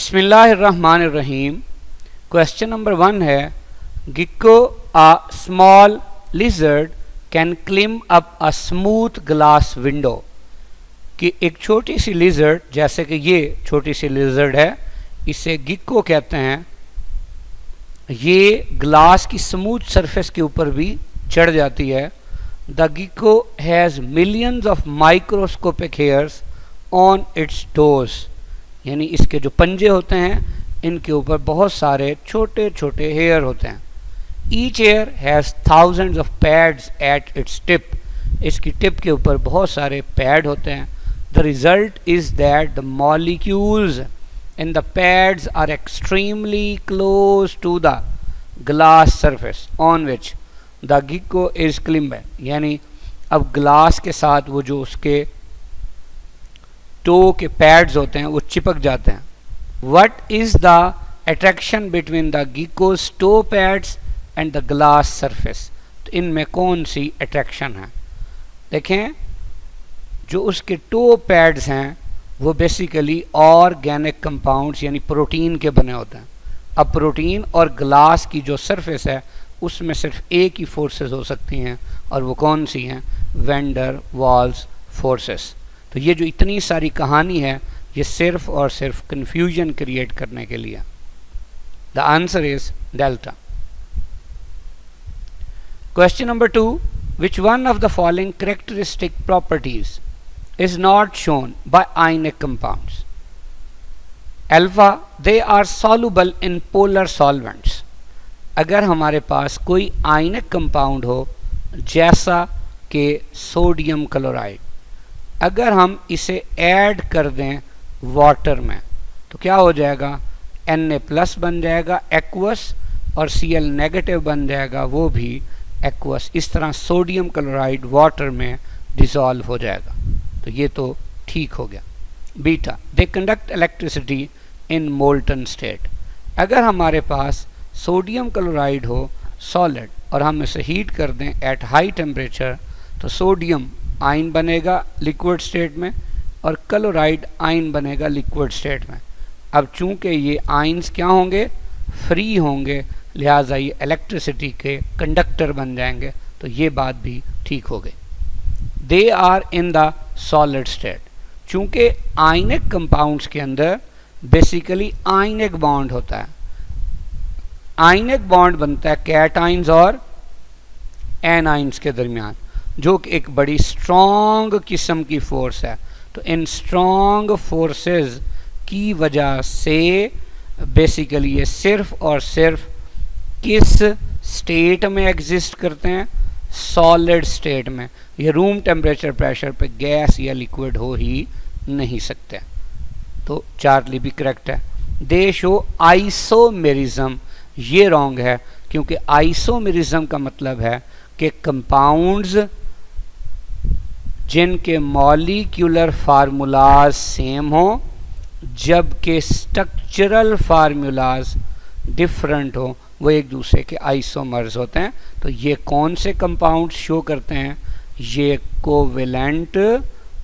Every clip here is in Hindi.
बिस्मिल्लाहिर्रहमानिर्रहीम। क्वेश्चन नंबर 1 है, gecko a small lizard can climb up a smooth glass window. कि एक छोटी सी लिजर्ड, जैसे कि ये छोटी सी लिजर्ड है, इसे गिक्को कहते हैं, ये ग्लास की स्मूथ सरफेस के ऊपर भी चढ़ जाती है। The gecko has millions of microscopic hairs on its toes, यानी इसके जो पंजे होते हैं इनके ऊपर बहुत सारे छोटे छोटे हेयर होते हैं। Each hair has thousands of pads at its tip, इसकी टिप के ऊपर बहुत सारे पैड होते हैं। The result is that the molecules in the pads are extremely close to the glass surface on which the gecko is climb. यानी अब ग्लास के साथ वो जो उसके टो के पैड्स होते हैं वो चिपक जाते हैं। What is the attraction between the gecko's toe pads and the glass surface, तो इनमें कौन सी अट्रैक्शन है? देखें, जो उसके टो पैड्स हैं वो बेसिकली ऑर्गेनिक कंपाउंड्स यानी प्रोटीन के बने होते हैं। अब प्रोटीन और ग्लास की जो सरफेस है उसमें सिर्फ एक ही फोर्सेस हो सकती हैं, और वो कौन सी हैं? Van der Waals forces. तो ये जो इतनी सारी कहानी है ये सिर्फ और सिर्फ कंफ्यूजन क्रिएट करने के लिए। The answer is delta. Question number 2, which one of the following characteristic properties is not shown by ionic compounds? Alpha, they are soluble in polar solvents. अगर हमारे पास कोई आयनिक कंपाउंड हो जैसा कि सोडियम क्लोराइड, अगर हम इसे ऐड कर दें वाटर में तो क्या हो जाएगा? Na+ बन जाएगा एक्वस, और Cl नेगेटिव बन जाएगा वो भी एक्वस। इस तरह सोडियम क्लोराइड वाटर में डिसॉल्व हो जाएगा। तो ये तो ठीक हो गया। Beta, they conduct electricity in molten state. अगर हमारे पास सोडियम क्लोराइड हो सॉलिड और हम इसे हीट कर दें एट हाई टेम्परेचर, तो सोडियम आयन बनेगा लिक्विड स्टेट में और क्लोराइड आयन बनेगा लिक्विड स्टेट में। अब चूंकि ये आयन्स क्या होंगे? फ्री होंगे, लिहाजा ये इलेक्ट्रिसिटी के कंडक्टर बन जाएंगे। तो ये बात भी ठीक हो गई। They are in the solid state, चूंकि आयनिक कंपाउंड्स के अंदर बेसिकली आयनिक बॉन्ड होता है। आयनिक बॉन्ड बनता है कैटाइंस और एनाइंस के दरमियान, जो कि एक बड़ी स्ट्रॉन्ग किस्म की फोर्स है। तो इन स्ट्रॉन्ग फोर्सेस की वजह से बेसिकली ये सिर्फ और सिर्फ किस स्टेट में एग्जिस्ट करते हैं? सॉलिड स्टेट में। ये रूम टेम्परेचर प्रेशर पे गैस या लिक्विड हो ही नहीं सकते। तो चार्ली भी करेक्ट है। दे शो आइसोमेरिज्म, ये रॉन्ग है, क्योंकि आइसोमेरिज्म का मतलब है कि कंपाउंड्स जिनके मॉलिक्यूलर फार्मूलाज सेम हो जबकि स्ट्रक्चरल फार्मूलाज डिफरेंट हो, वो एक दूसरे के आइसोमर्स होते हैं। तो ये कौन से कंपाउंड्स शो करते हैं? ये कोवेलेंट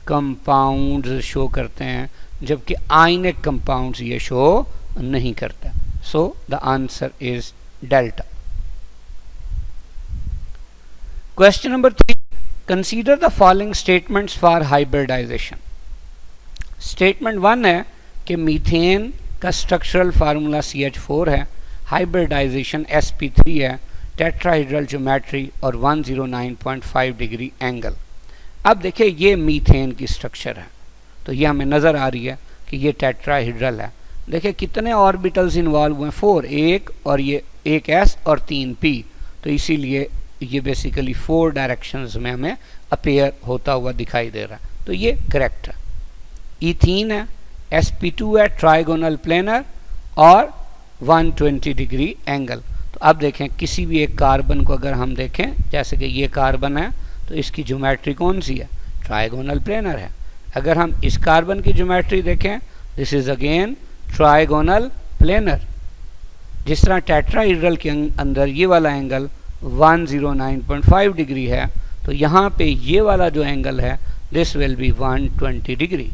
कंपाउंड्स शो करते हैं, जबकि आयनिक कंपाउंड्स ये शो नहीं करते। So the answer is delta. Question number 3, consider the following statements for hybridization. Statement 1 है कि मीथेन का स्ट्रक्चरल फार्मूला CH4 है, हाइब्रिडाइजेशन sp3 है, टेट्राहेड्रल ज्योमेट्री और 109.5 डिग्री एंगल। अब देखिए ये मीथेन की स्ट्रक्चर है, तो ये हमें नज़र आ रही है कि ये टेट्राहेड्रल है। देखिए कितने ऑर्बिटल्स इन्वॉल्व हुए हैं? 4, एक और ये एक s और 3 p। तो इसीलिए ये बेसिकली 4 डायरेक्शंस में हमें अपीयर होता हुआ दिखाई दे रहा है। तो ये करेक्ट है। इथीन है, sp2 है, ट्राइगोनल प्लेनर और 120 डिग्री एंगल। तो अब देखें किसी भी एक कार्बन को अगर हम देखें, जैसे कि ये कार्बन है, तो इसकी ज्योमेट्री कौन सी है? ट्राइगोनल प्लेनर है। अगर हम इस कार्बन की ज्योमेट्री देखें, this is again trigonal planar. जिस तरह टेट्राहेड्रल के अंदर ये वाला एंगल 109.5 डिग्री है, तो यहाँ पे ये वाला जो एंगल है दिस विल बी 120 डिग्री,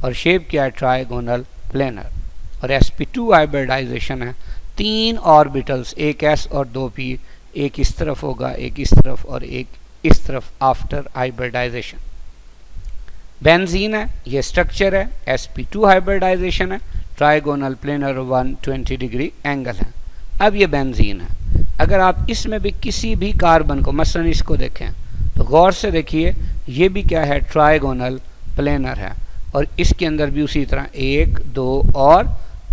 और शेप क्या है? Trigonal planar. और sp2 हाइब्रिडाइजेशन है, 3 ऑर्बिटल्स, एक s और 2 p, एक इस तरफ होगा, एक इस तरफ और एक इस तरफ आफ्टर हाइब्रिडाइजेशन। बेंजीन है, ये स्ट्रक्चर है, sp2 हाइब्रिडाइजेशन है, ट्राइगोनल प्लेनर 120 डिग्री एंगल है। अब ये बेंजीन है। अगर आप इसमें भी किसी भी कार्बन को, मसलन इसको देखें तो गौर से देखिए, ये भी क्या है, ट्राइगोनल प्लेनर है, और इसके अंदर भी उसी तरह 1, 2 और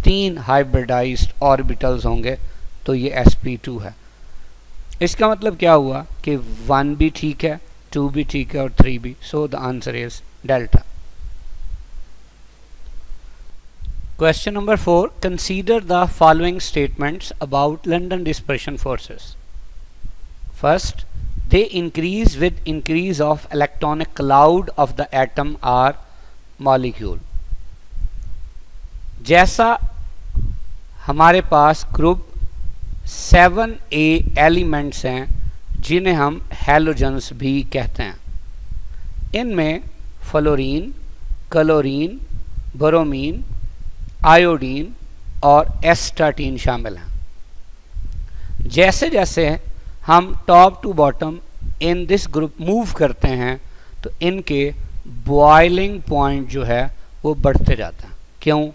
3 हाइब्रिडाइज्ड ऑर्बिटल्स होंगे, तो ये sp2 है। इसका मतलब क्या हुआ कि 1 भी ठीक है, 2 भी ठीक है और 3 भी, सो the answer is delta. Question number 4. Consider the following statements about London dispersion forces. First, they increase with increase of electronic cloud of the atom or molecule. जैसा हमारे पास ग्रुप 7a एलिमेंट्स हैं जिन्हें हम हैलोजन्स भी कहते हैं, इनमें फ्लोरीन, क्लोरीन, ब्रोमीन, आयोडीन और एस्टाटीन शामिल हैं। जैसे जैसे हम top to bottom in this group move करते हैं तो इनके बॉइलिंग पॉइंट जो है वो बढ़ते जाता है। क्यों?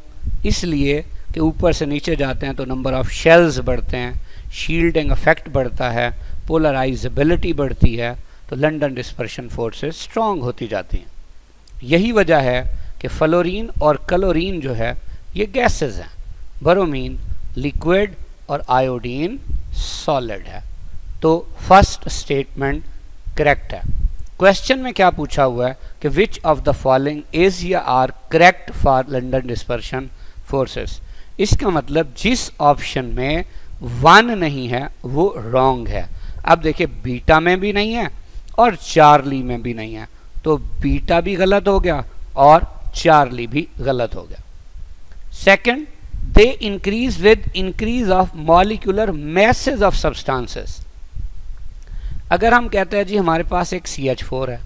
इसलिए कि ऊपर से नीचे जाते हैं तो नंबर ऑफ शेल्स बढ़ते हैं, शील्डिंग इफेक्ट बढ़ता है, पोलराइजेबिलिटी बढ़ती है, तो लंदन डिस्पर्शन फोर्सेस स्ट्रॉन्ग होती जाती हैं। यही वजह है कि फ्लोरीन और क्लोरीन जो है ये गैसेस हैं, ब्रोमीन लिक्विड और आयोडीन सॉलिड है। तो फर्स्ट स्टेटमेंट करेक्ट है। क्वेश्चन में क्या पूछा हुआ है कि which of the following is या are correct for London dispersion forces. इसका मतलब जिस ऑप्शन में 1 नहीं है वो रॉन्ग है। अब देखिए, बीटा में भी नहीं है और चार्ली में भी नहीं है, तो बीटा भी गलत हो गया और चार्ली भी गलत हो गया। Second, they increase with increase of molecular message of substances. अगर हम कहते हैं जी हमारे पास एक CH4 है,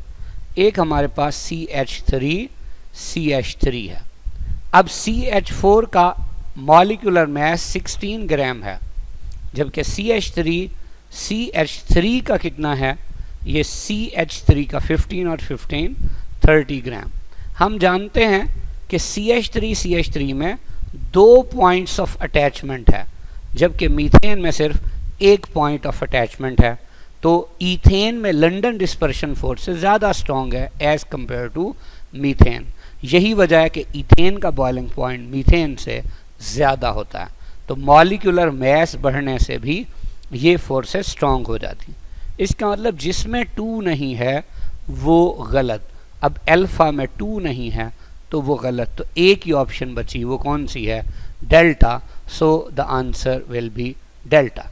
एक हमारे पास CH3 है। अब CH4 का मॉलिक्यूलर मैस 16 ग्राम है, जबकि CH3 का कितना है, ये CH3 का 15 और 15 30 ग्राम। हम जानते हैं कि CH3 में 2 पॉइंट्स ऑफ अटैचमेंट है, जबकि मीथेन में सिर्फ 1 पॉइंट ऑफ अटैचमेंट है। तो ईथेन में लंदन डिस्पर्शन फोर्स से ज़्यादा स्ट्रॉन्ग है एज़ कम्पेयर टू मीथेन। यही वजह है कि ईथेन का बॉइलिंग पॉइंट मीथेन से ज़्यादा होता है। तो मॉलिक्यूलर मैस बढ़ने से भी ये फोर्सेस स्ट्रॉन्ग हो जाती। इसका मतलब जिसमें 2 नहीं है वो गलत। अब अल्फ़ा में 2 नहीं है तो वो गलत, तो एक ही ऑप्शन बची, वो कौन सी है, delta. So the answer will be delta.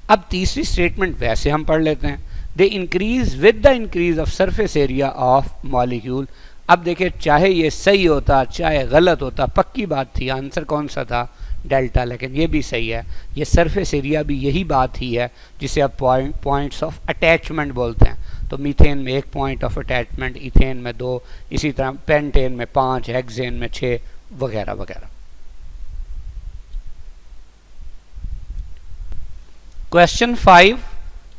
अब तीसरी स्टेटमेंट वैसे हम पढ़ लेते हैं, they increase with the increase of surface area of molecule. अब देखिए, चाहे ये सही होता चाहे गलत होता, पक्की बात थी, आंसर कौन सा था, डेल्टा। लेकिन ये भी सही है, ये सरफेस एरिया भी यही बात ही है जिसे आप पॉइंट्स ऑफ अटैचमेंट बोलते हैं। तो मीथेन में 1 पॉइंट ऑफ अटैचमेंट, इथेन में 2, इसी तरह पेंटेन में 5, हेक्सेन में 6 वगैरह वगैरह। Question 5,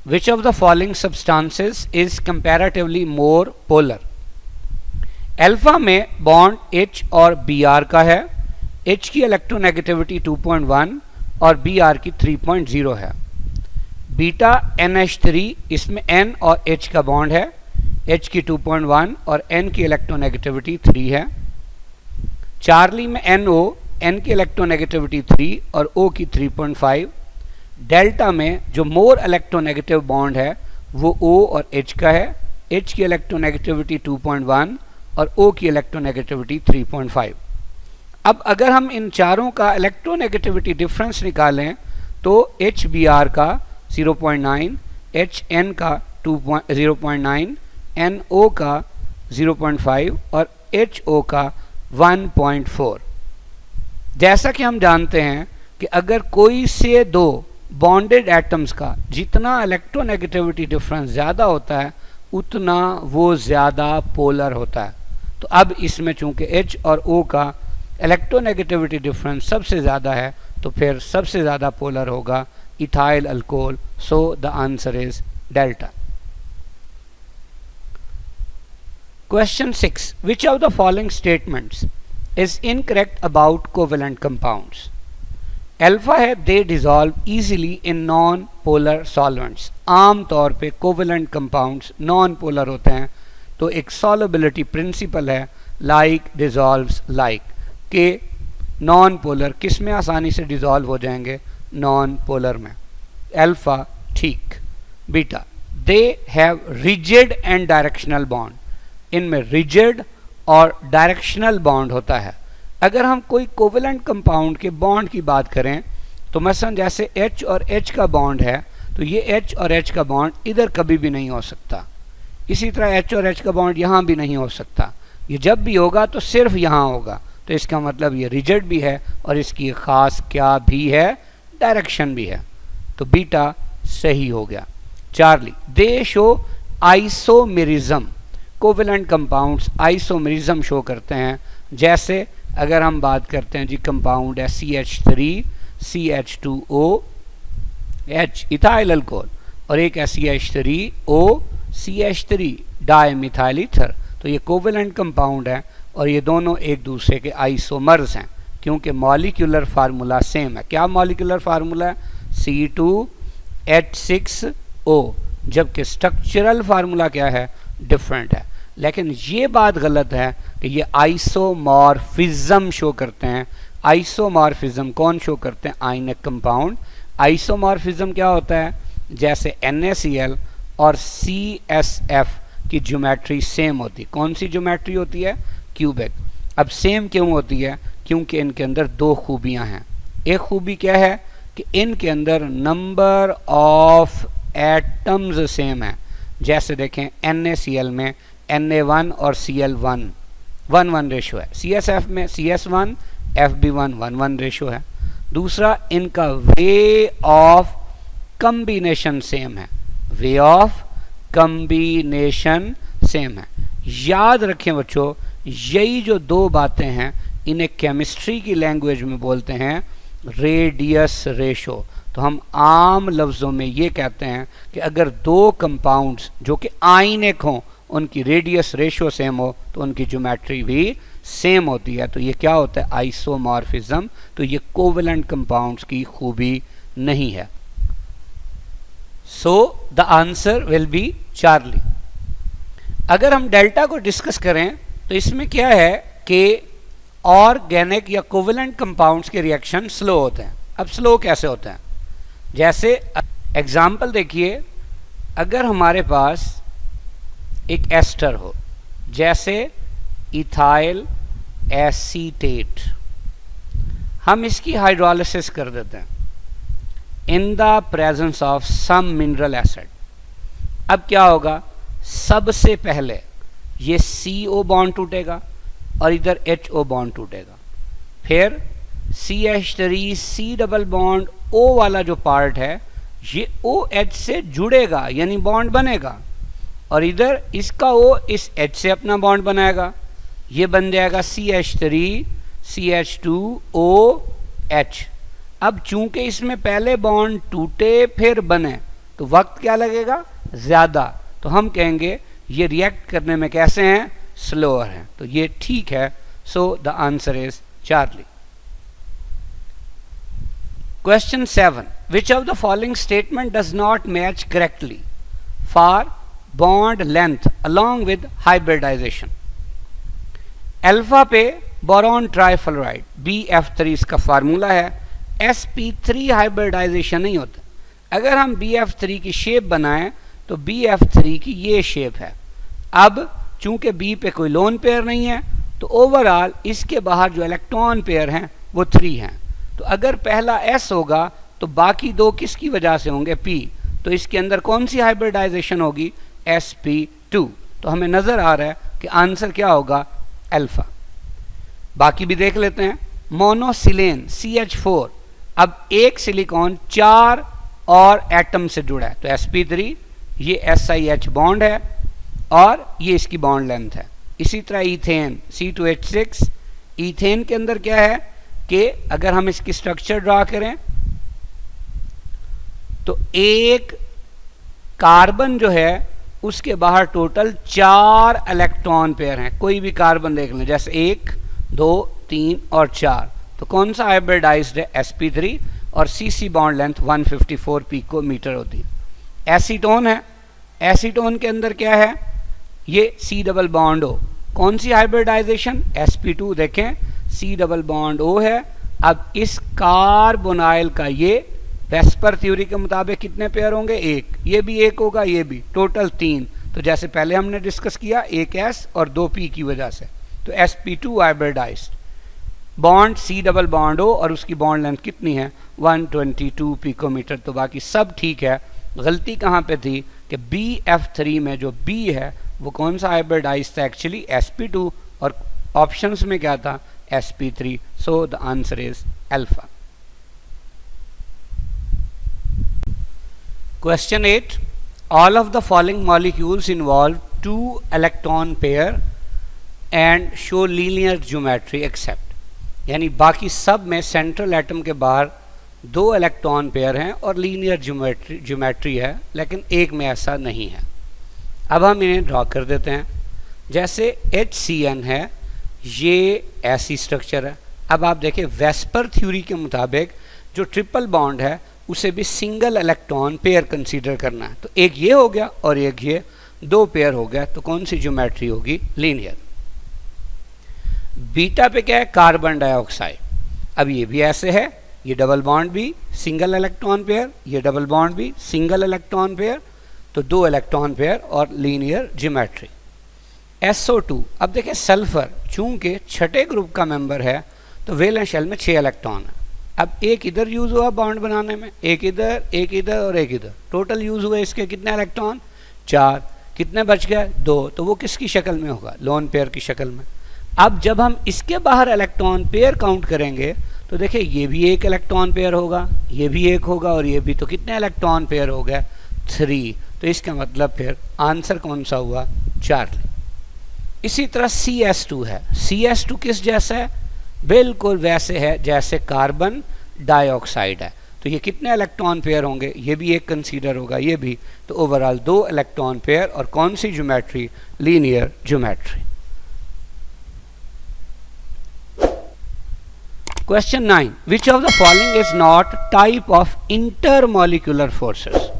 which of the following substances is comparatively more polar. Alpha में बॉन्ड H और Br का है, H की इलेक्ट्रोनेगेटिविटी 2.1 और Br की 3.0 है। बीटा NH3, इसमें N और H का बॉन्ड है, H की 2.1 और N की इलेक्ट्रोनेगेटिविटी 3 है। चार्ली में NO, N की इलेक्ट्रोनेगेटिविटी 3 और O की 3.5। डेल्टा में जो मोर इलेक्ट्रोनेगेटिव बॉन्ड है वो O और H का है, H की इलेक्ट्रोनेगेटिविटी 2.1 और O की इलेक्ट्रोनेगेटिविटी 3.5। अब अगर हम इन चारों का इलेक्ट्रोनेगेटिविटी डिफरेंस निकालें तो HBr का 0.9, HN का 0.9, NO का 0.5 और HO का 1.4। जैसा कि हम जानते हैं कि अगर कोई से 2 बॉन्डेड एटम्स का जितना इलेक्ट्रोनेगेटिविटी डिफरेंस ज़्यादा होता है उतना वो ज़्यादा पोलर होता है। तो अब इसमें चूंकि H और O का इलेक्ट्रोनेगेटिविटी डिफरेंस सबसे ज़्यादा है तो फिर सबसे ज़्यादा पोलर होगा ethyl alcohol. So the answer is delta. Question 6. Which of the following statements is incorrect about covalent compounds? Alpha है they dissolve easily in non-polar solvents. आम तौर पे कोवेलेंट कंपाउंड्स नॉन पोलर होते हैं तो एक सॉल्युबिलिटी प्रिंसिपल है लाइक डिजॉल्व्स लाइक के नॉन पोलर किस में आसानी से डिजॉल्व हो जाएंगे, नॉन पोलर में. अल्फा ठीक. Beta they have rigid and directional bond. इनमें रिजिड और डायरेक्शनल बॉन्ड होता है. अगर हम कोई कोवेलेंट कंपाउंड के बॉन्ड की बात करें तो मसलन जैसे H और H का बॉन्ड है तो ये H और H का बॉन्ड इधर कभी भी नहीं हो सकता. इसी तरह H और H का बॉन्ड यहाँ भी नहीं हो सकता. ये जब भी होगा तो सिर्फ यहाँ होगा. तो इसका मतलब ये रिजिड भी है और इसकी ख़ास क्या भी है, डायरेक्शन भी है. तो बीटा सही हो गया. चार्ली दे show isomerism. Covalent compounds isomerism show करते हैं. जैसे अगर हम बात करते हैं जी कंपाउंड है CH3 CH2O H ethyl alcohol और एक है CH3O CH3 डाइमिथाइल ईथर. तो ये कोवेलेंट कंपाउंड है और ये दोनों एक दूसरे के आइसोमर्स हैं क्योंकि मॉलिक्यूलर फार्मूला सेम है. क्या मॉलिक्यूलर फार्मूला है? C2H6O. जबकि स्ट्रक्चरल फार्मूला क्या है, डिफरेंट है. लेकिन ये बात गलत है कि ये आइसोमॉर्फिज्म शो करते हैं. आइसोमॉर्फिज्म कौन शो करते हैं? Ionic compound. आइसोमॉर्फिज्म क्या होता है? जैसे NaCl और CSF की ज्योमेट्री सेम होती. कौन सी ज्योमेट्री होती है? क्यूबिक. अब सेम क्यों होती है? क्योंकि इनके अंदर दो खूबियां हैं. एक खूबी क्या है कि इनके अंदर नंबर ऑफ एटम्स सेम है. जैसे देखें NaCl में Na1 और Cl1 1:1 रेशो है. CSF में CS1 FB1 1:1 रेशो है. दूसरा इनका वे ऑफ कम्बिनेशन सेम है. वे ऑफ कम्बिनेशन सेम है. याद रखें बच्चों, यही जो दो बातें हैं इन्हें केमिस्ट्री की लैंग्वेज में बोलते हैं रेडियस रेशो. तो हम आम लफ्ज़ों में ये कहते हैं कि अगर दो कंपाउंड्स जो कि आयनिक हों उनकी रेडियस रेशो सेम हो तो उनकी ज्योमेट्री भी सेम होती है. तो ये क्या होता है? आइसोमॉर्फिज्म. तो ये कोवेलेंट कंपाउंड्स की खूबी नहीं है. सो the answer will be Charlie. अगर हम डेल्टा को डिस्कस करें तो इसमें क्या है कि ऑर्गेनिक या कोवेलेंट कंपाउंड्स के रिएक्शन स्लो होते हैं. अब स्लो कैसे होते हैं? जैसे एग्जाम्पल देखिए, अगर हमारे पास एक एस्टर हो जैसे इथाइल एसीटेट, हम इसकी हाइड्रोलिसिस कर देते हैं in the presence of some mineral acid. अब क्या होगा? सबसे पहले ये CO बॉन्ड टूटेगा और इधर HO बॉन्ड टूटेगा. फिर CH3C डबल बॉन्ड O वाला जो पार्ट है ये OH से जुड़ेगा यानी बॉन्ड बनेगा और इधर इसका O इस H से अपना बॉन्ड बनाएगा. ये बन जाएगा CH3 CH2OH. अब चूंकि इसमें पहले बॉन्ड टूटे फिर बने तो वक्त क्या लगेगा? ज़्यादा. तो हम कहेंगे ये रिएक्ट करने में कैसे हैं? स्लोअर हैं. तो ये ठीक है. सो the answer is Charlie. Question 7. Which of the following statement does not match correctly for bond length along with hybridization? Alpha पे बोरॉन ट्राइफ्लोराइड BF3 इसका फार्मूला है. sp3 हाइब्रिडाइजेशन नहीं होता. अगर हम BF3 की शेप बनाएं तो BF3 की ये शेप है. अब चूंकि B पे कोई लोन पेयर नहीं है तो ओवरऑल इसके बाहर जो इलेक्ट्रॉन पेयर हैं वो 3 हैं. तो अगर पहला S होगा तो बाकी दो किसकी वजह से होंगे? P. तो इसके अंदर कौन सी हाइब्रिडाइजेशन होगी? sp2. तो हमें नजर आ रहा है कि आंसर क्या होगा? अल्फा. बाकी भी देख लेते हैं. मोनोसिलेन CH4. अब एक सिलिकॉन 4 और एटम से जुड़ा है तो sp3. ये SiH बॉन्ड है और ये इसकी बॉन्ड लेंथ है. इसी तरह इथेन C2H6 इथेन के अंदर क्या है कि अगर हम इसकी स्ट्रक्चर ड्रा करें तो एक कार्बन जो है उसके बाहर टोटल 4 इलेक्ट्रॉन पेयर हैं। कोई भी कार्बन देख लें, जैसे 1, 2, 3 और 4, तो कौन सा हाइब्रिडाइज्ड है? sp3 और CC बॉन्ड लेंथ 154 पिकोमीटर होती है। एसीटोन है, एसीटोन के अंदर क्या है? ये C डबल बॉन्ड O। कौन सी हाइब्रिडाइजेशन? sp2। देखें C डबल बॉन्ड O है। अब इस कार्बोनाइल का ये वेस्पर थ्योरी के मुताबिक कितने पेयर होंगे? 1। ये भी 1 होगा, ये भी, टोटल 3। तो जैसे पहले हमने डिस्कस किया, 1 S और 2 P की वजह से, तो sp2 hybridized. Bond C double bond O और उसकी बॉन्ड लेंथ कितनी है? 122 पिकोमीटर। तो बाकी सब ठीक है। गलती कहाँ पे थी कि BF3 में जो B है वो कौन सा हाइब्रिडाइज्ड था? एक्चुअली sp2, और ऑप्शंस में क्या था? sp3। So the answer is alpha. Question 8. All of the following molecules involve 2 electron pair and show linear geometry except, यानी बाकी सब में सेंट्रल एटम के बाहर 2 इलेक्ट्रॉन पेयर हैं और लीनियर ज्योमेट्री है, लेकिन एक में ऐसा नहीं है। अब हम इन्हें ड्रॉ कर देते हैं। जैसे HCN है, ये ऐसी स्ट्रक्चर है। अब आप देखें वेस्पर थ्योरी के मुताबिक जो ट्रिपल बॉन्ड है उसे भी सिंगल इलेक्ट्रॉन पेयर कंसीडर करना है। तो एक ये हो गया और एक ये, 2 पेयर हो गया। तो कौन सी ज्योमेट्री होगी? लीनियर। बीटा पे क्या है? Carbon dioxide. अब ये भी ऐसे है, ये डबल बॉन्ड भी सिंगल इलेक्ट्रॉन पेयर, ये डबल बॉन्ड भी सिंगल इलेक्ट्रॉन पेयर, तो 2 इलेक्ट्रॉन पेयर और लीनियर ज्योमेट्री। SO2। अब देखिए सल्फर चूंकि छठे ग्रुप का मेंबर है तो वैलेंस शेल में 6 इलेक्ट्रॉन है। अब एक इधर यूज हुआ बॉन्ड बनाने में, एक इधर और एक इधर, टोटल यूज हुए इसके कितने इलेक्ट्रॉन? 4। कितने बच गए? 2। तो वो किसकी शक्ल में होगा? लोन पेयर की शक्ल में। अब जब हम इसके बाहर इलेक्ट्रॉन पेयर काउंट करेंगे तो देखिए ये भी एक इलेक्ट्रॉन पेयर होगा, ये भी एक होगा और ये भी, तो कितने इलेक्ट्रॉन पेयर हो गए? 3। तो इसका मतलब फिर आंसर कौन सा हुआ? चार्ली। इसी तरह CS2 है। CS2 किस जैसा है? बिल्कुल वैसे है जैसे कार्बन डाइऑक्साइड है। तो ये कितने इलेक्ट्रॉन पेयर होंगे? ये भी एक कंसीडर होगा, ये भी, तो ओवरऑल 2 इलेक्ट्रॉन पेयर। और कौन सी geometry? Linear geometry. Question 9. Which of the following is not type of intermolecular forces?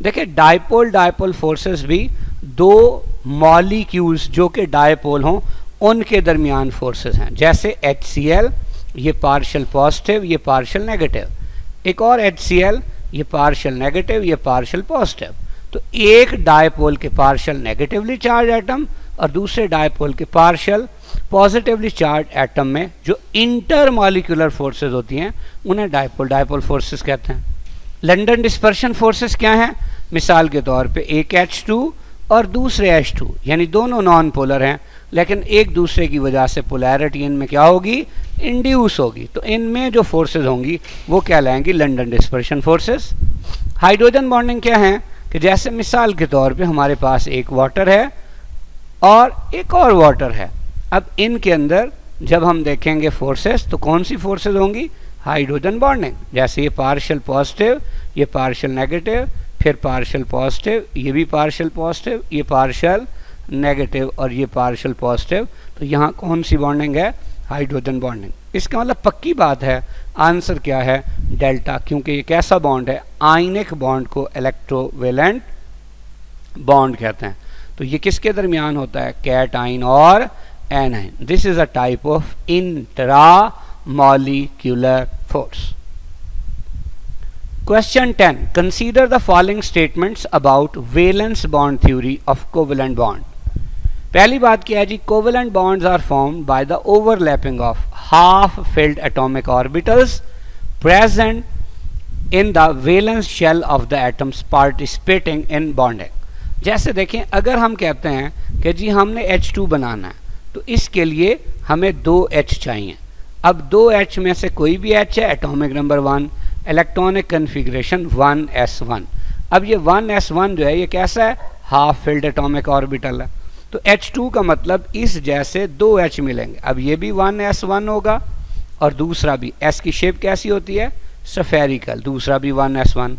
देखिए डायपोल फोर्सेस भी 2 मॉलिक्यूल्स जो कि डायपोल हों उनके दरमियान फोर्सेस हैं। जैसे HCl, ये पार्शियल पॉजिटिव, ये पार्शियल नेगेटिव। एक और HCl, ये पार्शियल नेगेटिव, ये पार्शियल पॉजिटिव। तो एक डायपोल के पार्शियल नेगेटिवली चार्ज एटम और दूसरे डायपोल के पार्शियल पॉजिटिवली चार्ज एटम में जो इंटरमॉलिक्यूलर फोर्सेस होती हैं उन्हें डायपोल फोर्सेस कहते हैं। लंडन डिस्पर्शन फोर्सेस क्या हैं? मिसाल के तौर पे एक H2 और दूसरे H2, यानी दोनों नॉन पोलर हैं लेकिन एक दूसरे की वजह से पोलैरिटी इनमें क्या होगी? इंड्यूस होगी। तो इनमें जो फोर्सेस होंगी वो क्या लाएंगी? London dispersion forces. Hydrogen bonding क्या है कि जैसे मिसाल के तौर पे हमारे पास एक वाटर है और एक और वाटर है। अब इनके अंदर जब हम देखेंगे फोर्सेस तो कौन सी फोर्सेस होंगी? Hydrogen bonding. जैसे ये पार्शियल पॉजिटिव, ये पार्शियल नेगेटिव, फिर पार्शियल पॉजिटिव, ये भी पार्शियल पॉजिटिव, ये पार्शियल नेगेटिव और ये पार्शियल पॉजिटिव। तो यहाँ कौन सी बॉन्डिंग है? Hydrogen bonding. इसका मतलब पक्की बात है, आंसर क्या है? डेल्टा, क्योंकि ये कैसा बॉन्ड है? आयनिक बॉन्ड को इलेक्ट्रोवेलेंट बॉन्ड कहते हैं। तो ये किसके दरमियान होता है? कैटाइन और A9. This is a type of intramolecular force. Question 10. Consider the following statements about valence bond theory of covalent bond. पहली बात क्या है जी? Covalent bonds are formed by the overlapping of half-filled atomic orbitals present in the valence shell of the atoms participating in bonding. जैसे देखें, अगर हम कहते हैं कि जी हमने H2 बनाना है तो इसके लिए हमें 2 H चाहिए। अब 2 H में से कोई भी H है, atomic number 1, electronic configuration 1s1। अब ये 1s1 जो है ये कैसा है? हाफ फिल्ड एटॉमिक ऑर्बिटल है। तो H2 का मतलब इस जैसे 2H मिलेंगे। अब ये भी 1s1 होगा और दूसरा भी, S की शेप कैसी होती है, स्फेरिकल, दूसरा भी 1s1।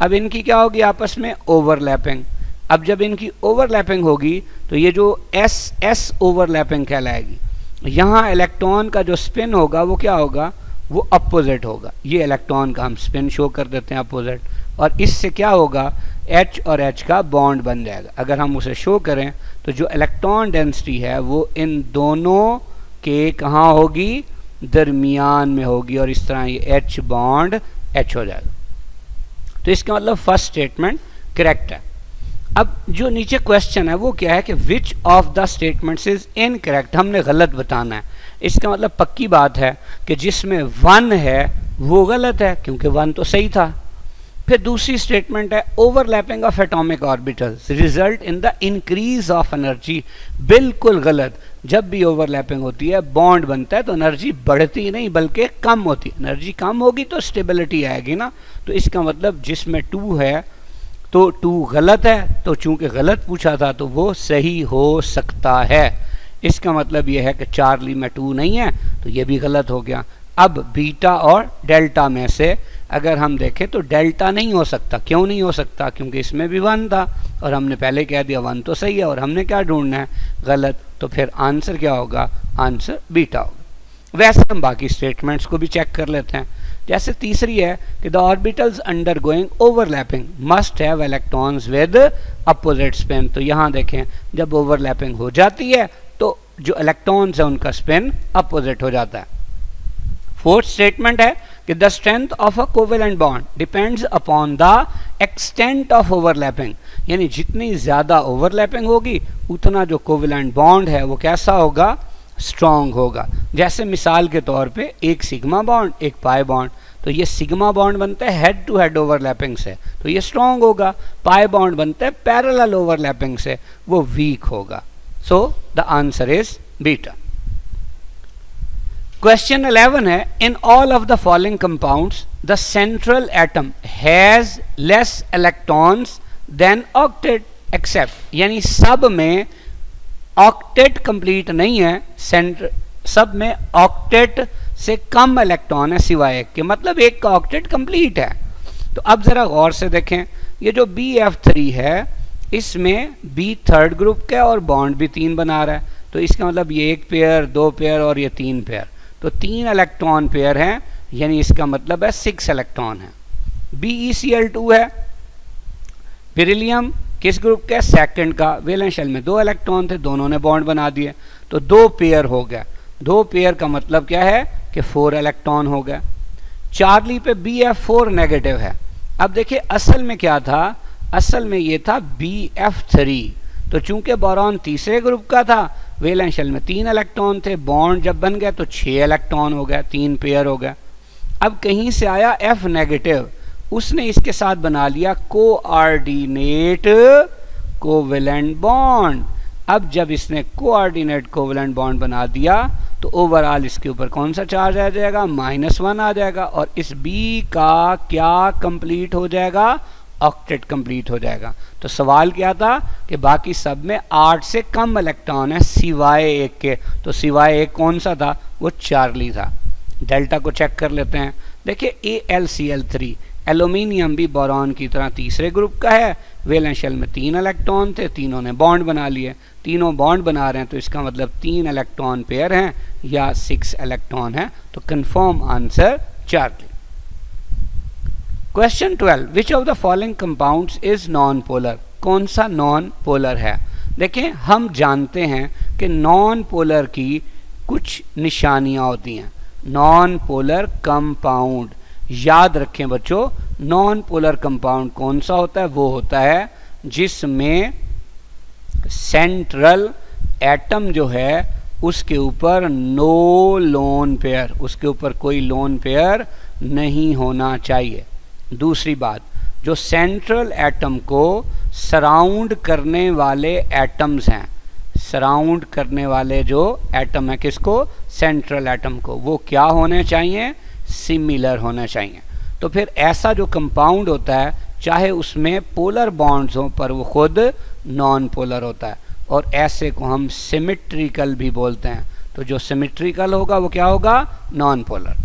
अब इनकी क्या होगी आपस में, ओवरलैपिंग। अब जब इनकी ओवरलैपिंग होगी तो ये जो S ओवरलैपिंग कहलाएगी। यहाँ इलेक्ट्रॉन का जो स्पिन होगा वो क्या होगा, वो अपोजिट होगा। ये इलेक्ट्रॉन का हम स्पिन शो कर देते हैं अपोजिट, और इससे क्या होगा, H और H का बॉन्ड बन जाएगा। अगर हम उसे शो करें तो जो इलेक्ट्रॉन डेंसिटी है वो इन दोनों के कहाँ होगी, दरमियान में होगी, और इस तरह ये H बॉन्ड H हो जाएगा। तो इसका मतलब फर्स्ट स्टेटमेंट करेक्ट है। अब जो नीचे क्वेश्चन है वो क्या है कि which of the statements is incorrect, हमने गलत बताना है। इसका मतलब पक्की बात है कि जिसमें 1 है वो गलत है, क्योंकि 1 तो सही था। फिर दूसरी स्टेटमेंट है overlapping of atomic orbitals result in the increase of energy, बिल्कुल गलत। जब भी ओवरलैपिंग होती है, बॉन्ड बनता है, तो एनर्जी बढ़ती नहीं बल्कि कम होती है। एनर्जी कम होगी तो स्टेबिलिटी आएगी ना। तो इसका मतलब जिसमें 2 है तो 2 गलत है, तो चूंकि गलत पूछा था तो वो सही हो सकता है। इसका मतलब ये है कि चार्ली में 2 नहीं है, तो ये भी गलत हो गया। अब बीटा और डेल्टा में से अगर हम देखें तो डेल्टा नहीं हो सकता। क्यों नहीं हो सकता, क्योंकि इसमें भी 1 था और हमने पहले कह दिया 1 तो सही है, और हमने क्या ढूंढना है, गलत। तो फिर आंसर क्या होगा, आंसर बीटा होगा। वैसे हम बाकी स्टेटमेंट्स को भी चेक कर लेते हैं। जैसे तीसरी है कि the orbitals under going overlapping must have electrons with opposite spin. तो यहाँ देखें, जब ओवरलैपिंग हो जाती है तो जो इलेक्ट्रॉन्स है उनका स्पिन अपोजिट हो जाता है। फोर्थ स्टेटमेंट है कि the strength of a covalent bond depends upon the extent of overlapping, यानी जितनी ज़्यादा ओवरलैपिंग होगी उतना जो कोवेलेंट बॉन्ड है वो कैसा होगा, स्ट्रॉन्ग होगा। जैसे मिसाल के तौर पे एक सिग्मा बॉन्ड, एक पाई बॉन्ड, तो ये सिग्मा बॉन्ड बनता है हेड टू हेड ओवरलैपिंग से, तो ये स्ट्रॉन्ग होगा। पाई बॉन्ड बनता है पैरेलल ओवरलैपिंग से, वो वीक होगा। So the answer is beta. Question 11 है, in all of the following compounds the central atom has less electrons than octet except, यानी सब में ऑक्टेट कंप्लीट नहीं है, सब में ऑक्टेट से कम इलेक्ट्रॉन है सिवाय एक के, मतलब एक का ऑक्टेट कंप्लीट है। तो अब जरा गौर से देखें, ये जो BF3 है इसमें B थर्ड ग्रुप का और बॉन्ड भी 3 बना रहा है, तो इसका मतलब ये 1 पेयर, 2 पेयर और ये 3 पेयर, तो 3 इलेक्ट्रॉन पेयर हैं, यानी इसका मतलब है 6 इलेक्ट्रॉन है। BeCl2 है, बेरिलियम किस ग्रुप का, सेकंड का, वैलेंस शेल में 2 इलेक्ट्रॉन थे, दोनों ने बॉन्ड बना दिए, तो 2 पेयर हो गया। 2 पेयर का मतलब क्या है कि 4 इलेक्ट्रॉन हो गया। चार्ली पे BF4 नेगेटिव है। अब देखिए असल में क्या था, असल में ये था BF3, तो चूंकि बोरॉन तीसरे ग्रुप का था, वैलेंस शेल में 3 इलेक्ट्रॉन थे, बॉन्ड जब बन गया तो 6 इलेक्ट्रॉन हो गया, 3 पेयर हो गया। अब कहीं से आया F नेगेटिव, उसने इसके साथ बना लिया कोऑर्डिनेट कोवेलेंट बॉन्ड। अब जब इसने कोऑर्डिनेट कोवेलेंट बॉन्ड बना दिया तो ओवरऑल इसके ऊपर कौन सा चार्ज आ जाएगा, -1 आ जाएगा, और इस B का क्या कंप्लीट हो जाएगा, ऑक्टेट कंप्लीट हो जाएगा। तो सवाल क्या था कि बाकी सब में 8 से कम इलेक्ट्रॉन है सिवाय एक के, तो सिवाय एक कौन सा था, वो चार्ली था। डेल्टा को चेक कर लेते हैं। देखिए AlCl3, एल्यूमिनियम भी बोरॉन की तरह तीसरे ग्रुप का है, वैलेंस शेल में 3 इलेक्ट्रॉन थे, तीनों ने बॉन्ड बना लिए, तीनों बॉन्ड बना रहे हैं, तो इसका मतलब 3 इलेक्ट्रॉन पेयर हैं या 6 इलेक्ट्रॉन है, तो confirm answer Charlie. Question 12, which of the following compounds is non polar, कौन सा नॉन पोलर है। देखिए हम जानते हैं कि नॉन पोलर की कुछ निशानियां होती हैं। नॉन पोलर कंपाउंड, याद रखें बच्चों, नॉन पोलर कंपाउंड कौन सा होता है, वो होता है जिसमें सेंट्रल एटम जो है उसके ऊपर नो लोन पेयर, उसके ऊपर कोई लोन पेयर नहीं होना चाहिए। दूसरी बात, जो सेंट्रल एटम को सराउंड करने वाले एटम्स हैं, सराउंड करने वाले जो एटम है किसको, सेंट्रल एटम को, वो क्या होने चाहिए, सिमिलर होना चाहिए। तो फिर ऐसा जो कंपाउंड होता है चाहे उसमें पोलर बॉन्ड्स हों पर वो खुद नॉन पोलर होता है। और ऐसे को हम सिमेट्रिकल भी बोलते हैं। तो जो सिमेट्रिकल होगा वो क्या होगा, नॉन पोलर।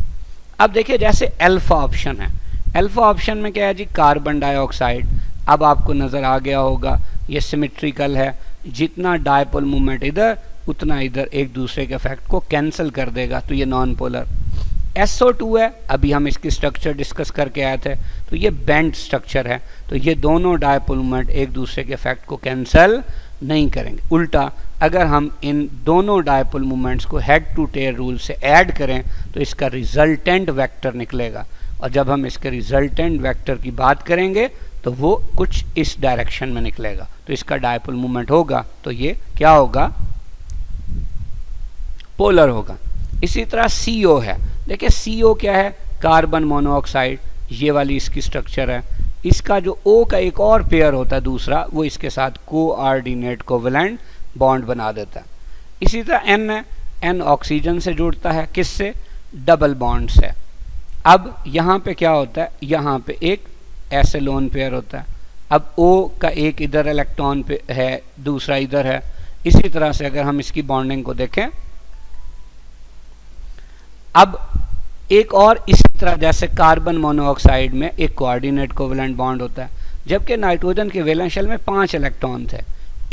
अब देखिए जैसे अल्फा ऑप्शन है, अल्फा ऑप्शन में क्या है जी, कार्बन डाइऑक्साइड। अब आपको नज़र आ गया होगा ये सिमेट्रिकल है, जितना डायपोल मूवमेंट इधर उतना इधर एक दूसरे के इफेक्ट को कैंसिल कर देगा, तो ये नॉन पोलर। SO2 है, अभी हम इसकी स्ट्रक्चर डिस्कस करके आए थे, तो ये बेंड स्ट्रक्चर है, तो ये दोनों डायपोल मूवमेंट एक दूसरे के इफेक्ट को कैंसिल नहीं करेंगे। उल्टा अगर हम इन दोनों डायपोल मूवमेंट्स को हेड टू टेल रूल से ऐड करें तो इसका रिजल्टेंट वेक्टर निकलेगा, और जब हम इसके रिजल्टेंट वेक्टर की बात करेंगे तो वो कुछ इस डायरेक्शन में निकलेगा, तो इसका डायपोल मूवमेंट होगा तो ये क्या होगा, पोलर होगा। इसी तरह CO है, देखिए CO क्या है, कार्बन मोनोऑक्साइड, ये वाली इसकी स्ट्रक्चर है। इसका जो O का एक और पेयर होता है दूसरा, वो इसके साथ कोऑर्डिनेट कोवेलेंट बॉन्ड बना देता है। इसी तरह N है, N ऑक्सीजन से जुड़ता है, किससे, डबल बॉन्ड से। अब यहाँ पे क्या होता है, यहाँ पे एक ऐसे लोन पेयर होता है। अब O का एक इधर इलेक्ट्रॉन पे है, दूसरा इधर है। इसी तरह से अगर हम इसकी बॉन्डिंग को देखें, अब एक और इसी तरह जैसे कार्बन मोनोऑक्साइड में एक कोऑर्डिनेट कोवेलेंट बॉन्ड होता है, जबकि नाइट्रोजन के वैलेंस शेल में 5 इलेक्ट्रॉन थे,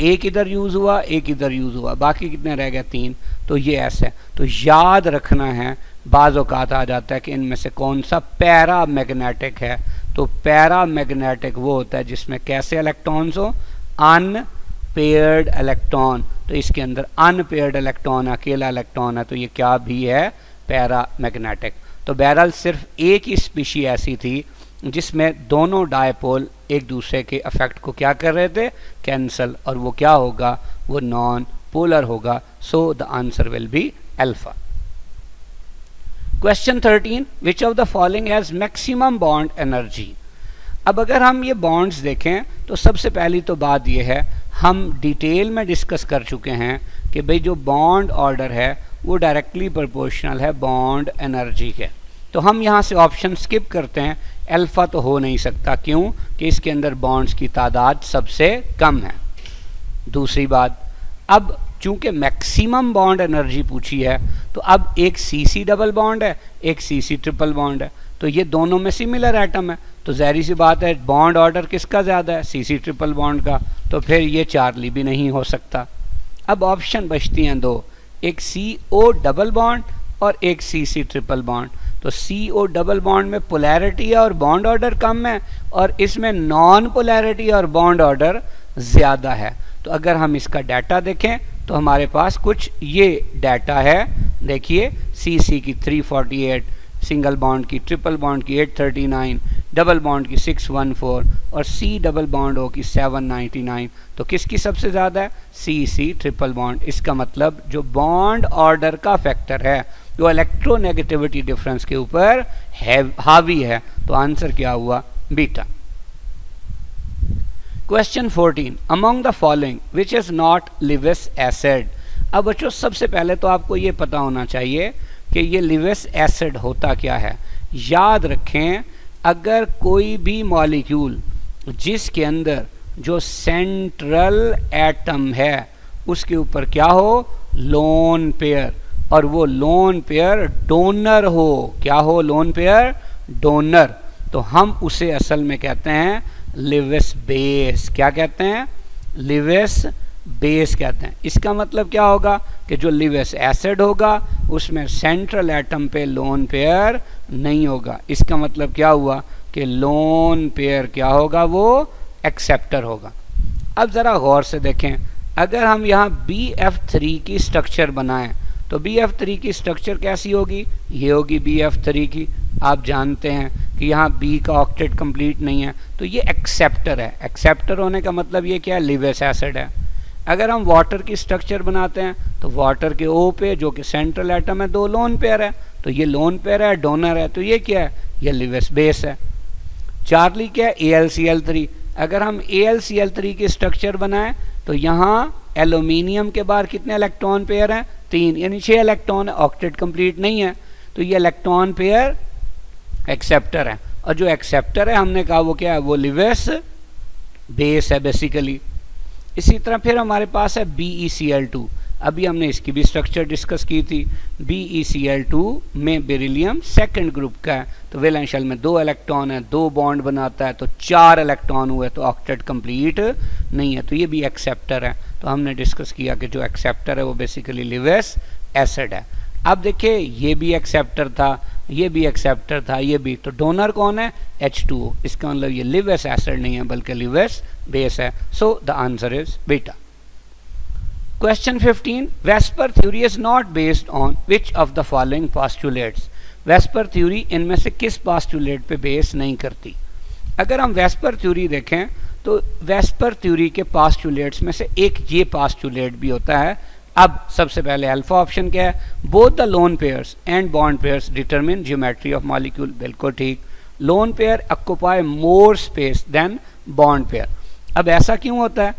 एक इधर यूज हुआ, एक इधर यूज हुआ, बाकी कितने रह गए, 3। तो ये ऐसे, तो याद रखना है, बाज़ औक़ात आ जाता है कि इनमें से कौन सा पैरा मैग्नेटिक है। तो पैरा मैग्नेटिक वो होता है जिसमें कैसे इलेक्ट्रॉन्स हो, अनपेयर्ड इलेक्ट्रॉन। तो इसके अंदर अनपेयर्ड इलेक्ट्रॉन, अकेला इलेक्ट्रॉन है, तो ये क्या भी है, पैरा मैग्नेटिक। तो बहरहाल सिर्फ एक ही स्पीशी ऐसी थी जिसमें दोनों डायपोल एक दूसरे के इफेक्ट को क्या कर रहे थे, कैंसल, और वो क्या होगा, वो नॉन पोलर होगा। So the answer will be alpha. Question 13, which of the following has maximum bond energy. अब अगर हम ये बॉन्ड्स देखें तो सबसे पहली तो बात ये है, हम डिटेल में डिस्कस कर चुके हैं कि भाई जो बॉन्ड ऑर्डर है वो डायरेक्टली प्रोपोर्शनल है बॉन्ड एनर्जी के। तो हम यहाँ से ऑप्शन स्किप करते हैं, अल्फा तो हो नहीं सकता, क्यों कि इसके अंदर बॉन्ड्स की तादाद सबसे कम है। दूसरी बात, अब चूंकि मैक्सिमम बॉन्ड एनर्जी पूछी है, तो अब एक CC डबल बॉन्ड है, एक CC ट्रिपल बॉन्ड है, तो ये दोनों में सिमिलर एटम है, तो ज़ाहिर सी बात है बॉन्ड ऑर्डर किसका ज़्यादा है, CC ट्रिपल बॉन्ड का, तो फिर ये चार्ली भी नहीं हो सकता। अब ऑप्शन बचती हैं 2, एक CO डबल बॉन्ड और एक CC ट्रिपल बॉन्ड। तो CO डबल बॉन्ड में पोलैरिटी और बॉन्ड ऑर्डर कम है, और इसमें नॉन पोलैरिटी और बॉन्ड ऑर्डर ज़्यादा है। तो अगर हम इसका डाटा देखें तो हमारे पास कुछ ये डाटा है, देखिए CC की 348, सिंगल बॉन्ड की, ट्रिपल बॉन्ड की 839, डबल बॉन्ड की 614 और C डबल बॉन्ड O की 799। तो किसकी सबसे ज़्यादा है, CC ट्रिपल बॉन्ड। इसका मतलब जो बॉन्ड ऑर्डर का फैक्टर है जो इलेक्ट्रोनेगेटिविटी डिफरेंस के ऊपर हावी है, तो आंसर क्या हुआ, beta. Question 14, among the following which is not Lewis acid. अब बच्चों सबसे पहले तो आपको ये पता होना चाहिए कि ये लिविस एसिड होता क्या है। याद रखें, अगर कोई भी मॉलिक्यूल जिसके अंदर जो सेंट्रल एटम है उसके ऊपर क्या हो, लोन पेयर, और वो लोन पेयर डोनर हो, क्या हो, लोन पेयर डोनर, तो हम उसे असल में कहते हैं लिविस बेस। क्या कहते हैं, लिविस बेस कहते हैं। इसका मतलब क्या होगा कि जो लिविस एसिड होगा उसमें सेंट्रल एटम पे लोन पेयर नहीं होगा। इसका मतलब क्या हुआ कि लोन पेयर क्या होगा, वो एक्सेप्टर होगा। अब ज़रा गौर से देखें, अगर हम यहाँ BF3 की स्ट्रक्चर बनाएं तो BF3 की स्ट्रक्चर कैसी होगी, ये होगी BF3 की। आप जानते हैं कि यहाँ B का ऑक्टेट कंप्लीट नहीं है, तो ये एक्सेप्टर है। एक्सेप्टर होने का मतलब ये क्या है, लिविस एसिड है। अगर हम वाटर की स्ट्रक्चर बनाते हैं तो वाटर के O पे जो कि सेंट्रल एटम है 2 लोन पेयर है, तो ये लोन पेयर है, डोनर है, तो ये क्या है, ये लिविस बेस है। चार्ली क्या है, AlCl3। अगर हम AlCl3 की स्ट्रक्चर बनाएं तो यहाँ एल्यूमिनियम के बाहर कितने इलेक्ट्रॉन पेयर हैं, 3, यानी 6 इलेक्ट्रॉन है, ऑक्टेट कंप्लीट नहीं है, तो ये इलेक्ट्रॉन पेयर एक्सेप्टर है। और जो एक्सेप्टर है हमने कहा वो क्या है, वो लिविस बेस है बेसिकली। इसी तरह फिर हमारे पास है BeCl2। अभी हमने इसकी भी स्ट्रक्चर डिस्कस की थी। BeCl2 में बेरिलियम सेकंड ग्रुप का है, तो वैलेंस शेल में 2 इलेक्ट्रॉन है, 2 बॉन्ड बनाता है, तो 4 इलेक्ट्रॉन हुए, तो ऑक्टेट कंप्लीट नहीं है, तो ये भी एक्सेप्टर है। तो हमने डिस्कस किया कि जो एक्सेप्टर है वो बेसिकली लिवेस एसिड है। अब देखिए ये भी एक्सेप्टर था, ये भी एक्सेप्टर था, ये भी, तो डोनर कौन है? H2O। इसका मतलब ये लिवेस एसिड नहीं है बल्कि लिवेस बेस है। सो the answer is beta. Question 15. Vesper theory is not based on which of the following postulates? Vesper theory इनमें से किस postulate पे बेस नहीं करती? अगर हम Vesper theory देखें तो Vesper theory के postulates में से एक ये postulate भी होता है। अब सबसे पहले अल्फा ऑप्शन क्या है? Both the lone pairs and bond pairs determine geometry of molecule। बिल्कुल ठीक। Lone pair occupy more space than bond pair। अब ऐसा क्यों होता है?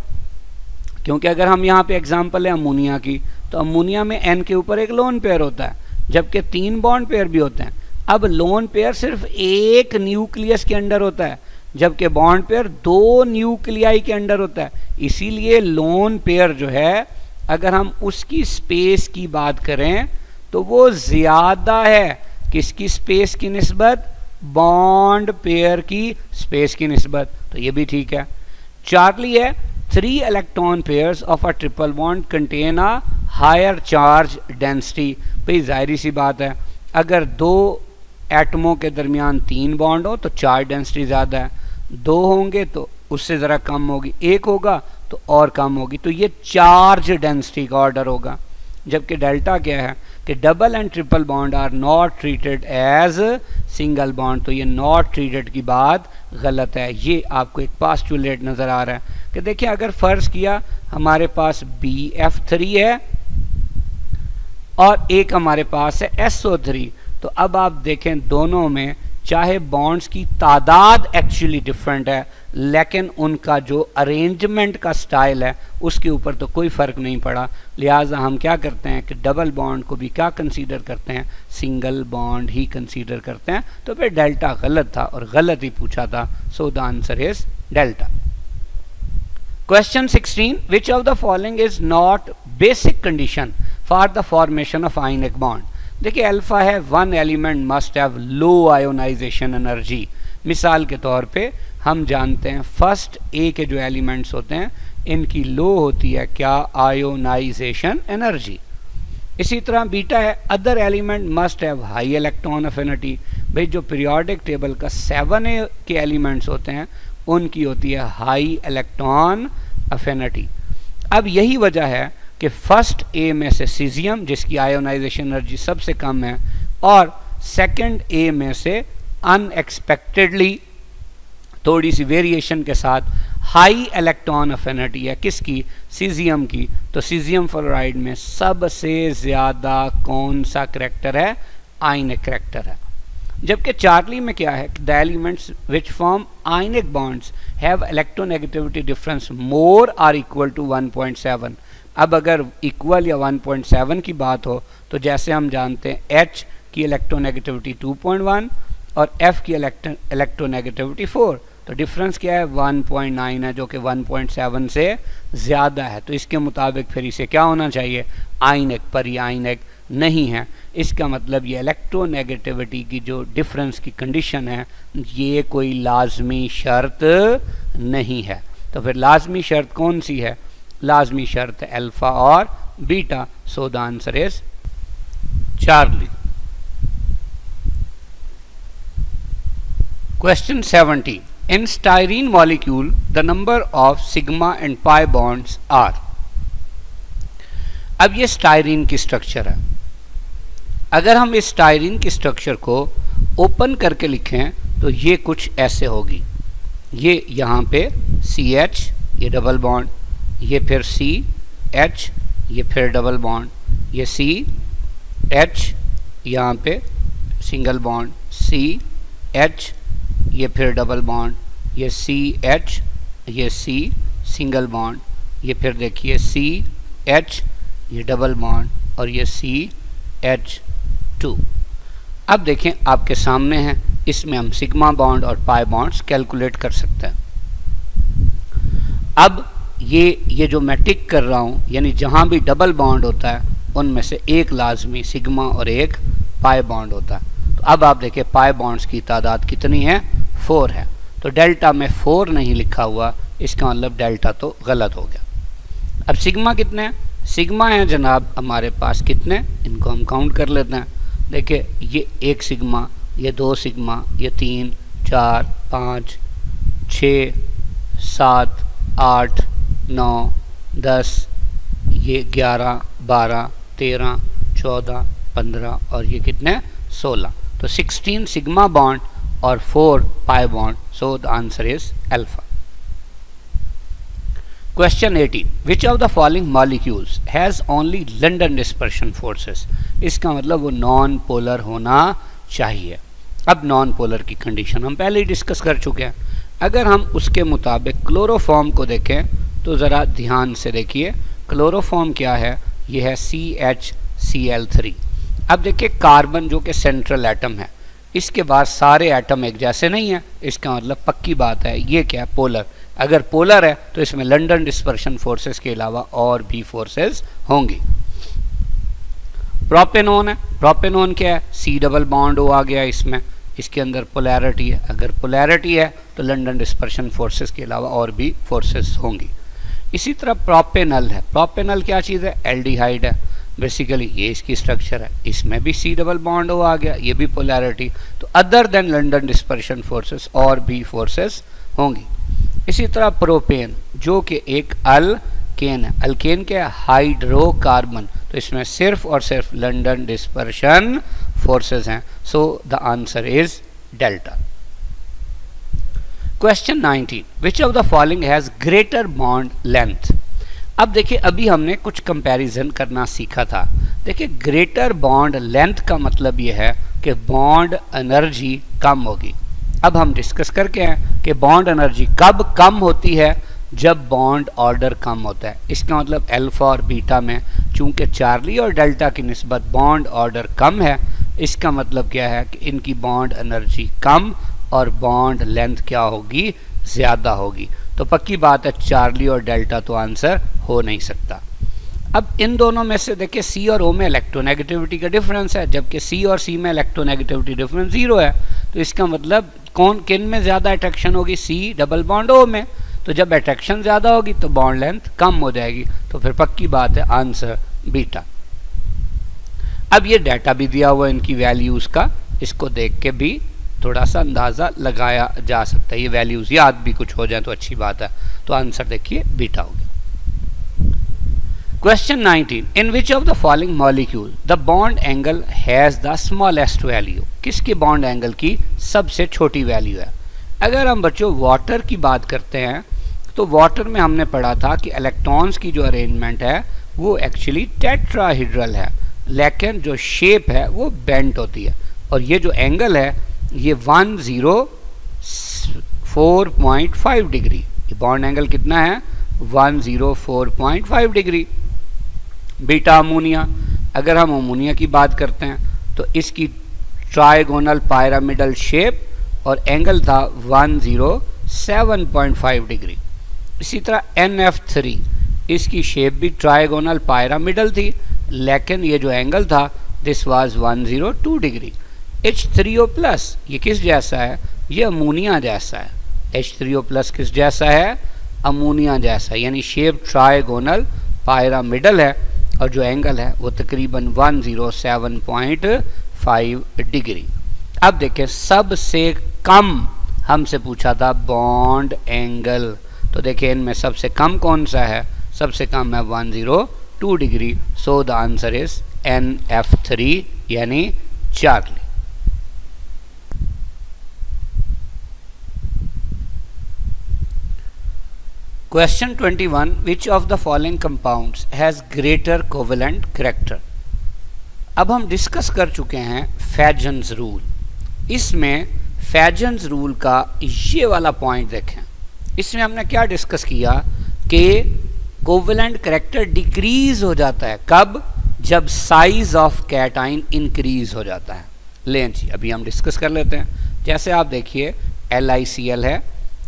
क्योंकि अगर हम यहाँ पे एग्जांपल है अमोनिया की, तो अमोनिया में N के ऊपर एक लोन पेयर होता है, जबकि 3 बॉन्ड पेयर भी होते हैं। अब लोन पेयर सिर्फ एक न्यूक्लियस के अंडर होता है, जबकि बॉन्ड पेयर 2 न्यूक्लियाई के अंडर होता है। इसीलिए लोन पेयर जो है, अगर हम उसकी स्पेस की बात करें तो वो ज़्यादा है किसकी स्पेस की निस्बत? बॉन्ड पेयर की स्पेस की निस्बत। तो ये भी ठीक है। चार्ली है 3 electron pairs of a triple bond contain a higher charge density। भाई जाहिर सी बात है, अगर 2 एटमों के दरमियान 3 बॉन्ड हो तो चार्ज डेंसिटी ज़्यादा है, 2 होंगे तो उससे ज़रा कम होगी, 1 होगा तो और कम होगी, तो ये चार्ज डेंसिटी का ऑर्डर होगा। जबकि डेल्टा क्या है कि double and triple bond are not treated as single bond. तो ये नॉट ट्रीटेड की बात गलत है। ये आपको एक पास्टुलेट नज़र आ रहा है कि देखिए, अगर फ़र्ज़ किया हमारे पास BF3 है और एक हमारे पास है SO3, तो अब आप देखें दोनों में चाहे बॉन्ड्स की तादाद एक्चुअली डिफरेंट है, लेकिन उनका जो अरेंजमेंट का स्टाइल है उसके ऊपर तो कोई फ़र्क नहीं पड़ा। लिहाजा हम क्या करते हैं कि डबल बॉन्ड को भी क्या कंसीडर करते हैं? सिंगल बॉन्ड ही कंसीडर करते हैं। तो फिर डेल्टा गलत था और गलत ही पूछा था। सो the answer is delta. Question 16. Which of the following is not basic condition for the formation of ionic bond? देखिए अल्फा है, 1 element must have low ionization energy. मिसाल के तौर पे हम जानते हैं फर्स्ट ए के जो एलिमेंट्स होते हैं इनकी लो होती है क्या? Ionization energy. इसी तरह बीटा है, other element must have high electron affinity. भाई जो पीरियोडिक टेबल का 7A के एलिमेंट्स होते हैं उनकी होती है हाई इलेक्ट्रॉन अफिनिटी। अब यही वजह है कि फर्स्ट ए में से सीजियम जिसकी आयोनाइजेशन एनर्जी सबसे कम है और सेकंड ए में से अनएक्सपेक्टेडली थोड़ी सी वेरिएशन के साथ हाई इलेक्ट्रॉन अफिनिटी है किसकी? सीजियम की। तो सीजियम फ्लोराइड में सबसे ज़्यादा कौन सा करैक्टर है? आयनिक करैक्टर है। जबकि चार्ली में क्या है? The elements which form ionic bonds have electronegativity difference more or equal to 1.7। अब अगर इक्वल या 1.7 की बात हो तो जैसे हम जानते हैं H की इलेक्ट्रोनेगेटिविटी 2.1 और F की इलेक्ट्रोनेगेटिविटी 4, तो डिफरेंस क्या है? 1.9 है, जो कि 1.7 से ज़्यादा है। तो इसके मुताबिक फिर इसे क्या होना चाहिए? आयनिक, पर ये आयनिक नहीं है। इसका मतलब ये इलेक्ट्रोनेगेटिविटी की जो डिफरेंस की कंडीशन है ये कोई लाजमी शर्त नहीं है। तो फिर लाजमी शर्त कौन सी है? लाजमी शर्त है अल्फा और beta. So the answer is Charlie. Question 70. In styrene molecule, the number of sigma and pi bonds are। अब ये स्टायरीन की स्ट्रक्चर है। अगर हम इस स्टायरीन की स्ट्रक्चर को ओपन करके लिखें तो ये कुछ ऐसे होगी। ये यहाँ पे CH, ये डबल बॉन्ड, ये फिर CH, ये फिर डबल बॉन्ड, ये CH, यहाँ पे सिंगल बॉन्ड, CH, ये फिर डबल बॉन्ड, ये CH, ये C सिंगल बॉन्ड, ये फिर देखिए CH, ये डबल बॉन्ड और ये CH2। अब देखें आपके सामने है, इसमें हम सिग्मा बॉन्ड और पाई बॉन्ड्स कैलकुलेट कर सकते हैं। अब ये जो मैं टिक कर रहा हूँ, यानी जहाँ भी डबल बॉन्ड होता है उनमें से एक लाजमी सिग्मा और एक पाई बॉन्ड होता है। तो अब आप देखिए पाई बॉन्ड्स की तादाद कितनी है, 4 है। तो डेल्टा में 4 नहीं लिखा हुआ, इसका मतलब डेल्टा तो गलत हो गया। अब सिग्मा कितने हैं? सिग्मा है जनाब हमारे पास कितने, इनको हम काउंट कर लेते हैं। देखिए ये 1 सिग्मा, ये 2 सिग्मा, ये 3, 4, 5, 6, 7, 8, 9, 10, ये 11, 12, 13, 14, 15 और ये कितने 16। तो 16 सिग्मा बॉन्ड और 4 pi bond. So the answer is alpha. Question 18. Which of the following molecules has only London dispersion forces? इसका मतलब वो नॉन पोलर होना चाहिए। अब नॉन पोलर की कंडीशन हम पहले ही डिस्कस कर चुके हैं। अगर हम उसके मुताबिक क्लोरोफॉर्म को देखें तो ज़रा ध्यान से देखिए, क्लोरोफॉर्म क्या है, ये है CHCl3। अब देखिए कार्बन जो कि सेंट्रल एटम है, इसके बाद सारे एटम एक जैसे नहीं है, इसका मतलब पक्की बात है ये क्या है, पोलर। अगर पोलर है तो इसमें लंदन डिस्पर्शन फोर्सेस के अलावा और भी फोर्सेस होंगी। प्रोपेनॉन है, प्रोपेनॉन क्या है, C डबल बॉन्ड O आ गया इसमें, इसके अंदर पोलैरिटी है। अगर पोलैरिटी है तो लंदन डिस्पर्शन फोर्सेस के अलावा और भी फोर्सेस होंगी। इसी तरह प्रोपेनल है, प्रोपेनल क्या चीज़ है, एल्डिहाइड है। बेसिकली ये इसकी स्ट्रक्चर है, इसमें भी C डबल बॉन्ड O आ गया, ये भी पोलैरिटी। तो other than London dispersion forces और भी फोर्सेस होंगी। इसी तरह प्रोपेन जो कि एक अल्केन है, अल्केन के हाइड्रोकार्बन, तो इसमें सिर्फ और सिर्फ लंदन डिस्पर्शन फोर्सेस हैं। सो the answer is delta. Question 19. Which of the following has greater bond length? अब देखिए अभी हमने कुछ कंपैरिजन करना सीखा था। देखिए ग्रेटर बॉन्ड लेंथ का मतलब ये है कि बॉन्ड एनर्जी कम होगी। अब हम डिस्कस करके हैं कि बॉन्ड एनर्जी कब कम होती है, जब बॉन्ड ऑर्डर कम होता है। इसका मतलब अल्फा और बीटा में चूंकि चार्ली और डेल्टा की निस्बत बॉन्ड ऑर्डर कम है, इसका मतलब क्या है कि इनकी बॉन्ड एनर्जी कम और बॉन्ड लेंथ क्या होगी, ज़्यादा होगी। तो पक्की बात है चार्ली और डेल्टा तो आंसर हो नहीं सकता। अब इन दोनों में से देखिए C और O में इलेक्ट्रोनेगेटिविटी का डिफरेंस है, जबकि C और C में इलेक्ट्रोनेगेटिविटी डिफरेंस 0 है। तो इसका मतलब कौन किन में ज़्यादा अट्रैक्शन होगी, C डबल बॉन्ड O में। तो जब अट्रैक्शन ज़्यादा होगी तो बॉन्ड लेंथ कम हो जाएगी। तो फिर पक्की बात है आंसर बीटा। अब ये डाटा भी दिया हुआ है इनकी वैल्यूज़ का, इसको देख के भी थोड़ा सा अंदाज़ा लगाया जा सकता है। ये वैल्यूज़ याद भी कुछ हो जाए तो अच्छी बात है। तो आंसर देखिए बीटा हो गया। Question 19. In which of the following molecule the bond angle has the smallest value? किसकी बॉन्ड एंगल की सबसे छोटी वैल्यू है? अगर हम बच्चों वाटर की बात करते हैं तो वाटर में हमने पढ़ा था कि इलेक्ट्रॉन्स की जो अरेंजमेंट है वो एक्चुअली टेट्राहेड्रल है, लेकिन जो शेप है वो बेंट होती है। और ये जो एंगल है ये 104.5 डिग्री, ये बॉन्ड एंगल कितना है, 104.5 डिग्री। बीटा अमोनिया, अगर हम अमोनिया की बात करते हैं तो इसकी ट्राइगोनल पायरामिडल शेप और एंगल था 107.5 डिग्री। इसी तरह NF3, इसकी शेप भी ट्राइगोनल पायरामिडल थी, लेकिन ये जो एंगल था दिस वाज 102 डिग्री। H3O+, ये किस जैसा है, ये अमोनिया जैसा है। H3O+ किस जैसा है, अमोनिया जैसा, यानी शेप ट्राइगोनल पायरामिडल है और जो एंगल है वो तकरीबन 107.5 डिग्री। अब देखें सबसे कम हमसे पूछा था बॉन्ड एंगल, तो देखिए इनमें सबसे कम कौन सा है, सबसे कम है 102 degree. So the answer is NF3 यानी Charlie. Question 21. Which of the following compounds has greater covalent character? अब हम डिस्कस कर चुके हैं फैजन्स रूल। इसमें फैजन्स रूल का ये वाला पॉइंट देखें। इसमें हमने क्या डिस्कस किया कि कोवेलेंट कैरेक्टर डिक्रीज हो जाता है कब, जब साइज ऑफ कैटाइन इंक्रीज हो जाता है। लें जी अभी हम डिस्कस कर लेते हैं। जैसे आप देखिए LiCl है,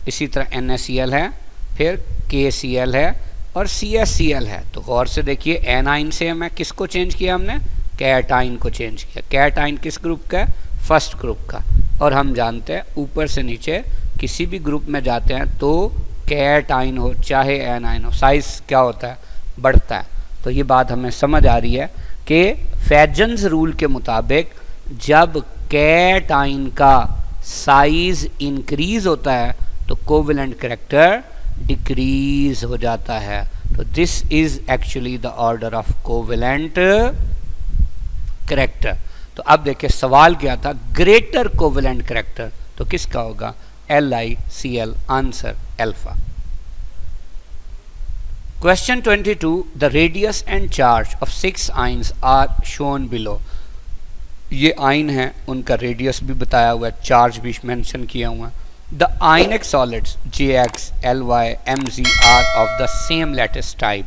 इसी तरह NaCl है, फिर KCl है और CHCl है। तो गौर से देखिए एनाइन से हमें किसको चेंज किया, हमने कैटाइन को चेंज किया। कैटाइन किस ग्रुप का है, फर्स्ट ग्रुप का। और हम जानते हैं ऊपर से नीचे किसी भी ग्रुप में जाते हैं तो कैटाइन हो चाहे एनाइन हो, साइज क्या होता है, बढ़ता है। तो ये बात हमें समझ आ रही है कि फैजन्स रूल के मुताबिक जब कैटाइन का साइज इंक्रीज होता है तो कोवेलेंट करैक्टर डिक्रीज हो जाता है। तो this is actually the order of covalent character. तो अब देखिए सवाल क्या था, ग्रेटर कोवेलेंट करैक्टर, तो किसका होगा, LiCl, answer alpha. Question 22, the radius and charge of 6 ions are shown below. ये आयन है, उनका रेडियस भी बताया हुआ है, चार्ज भी मेंशन किया हुआ है। The ionic solids JX, LY, MZ are of the same lattice type,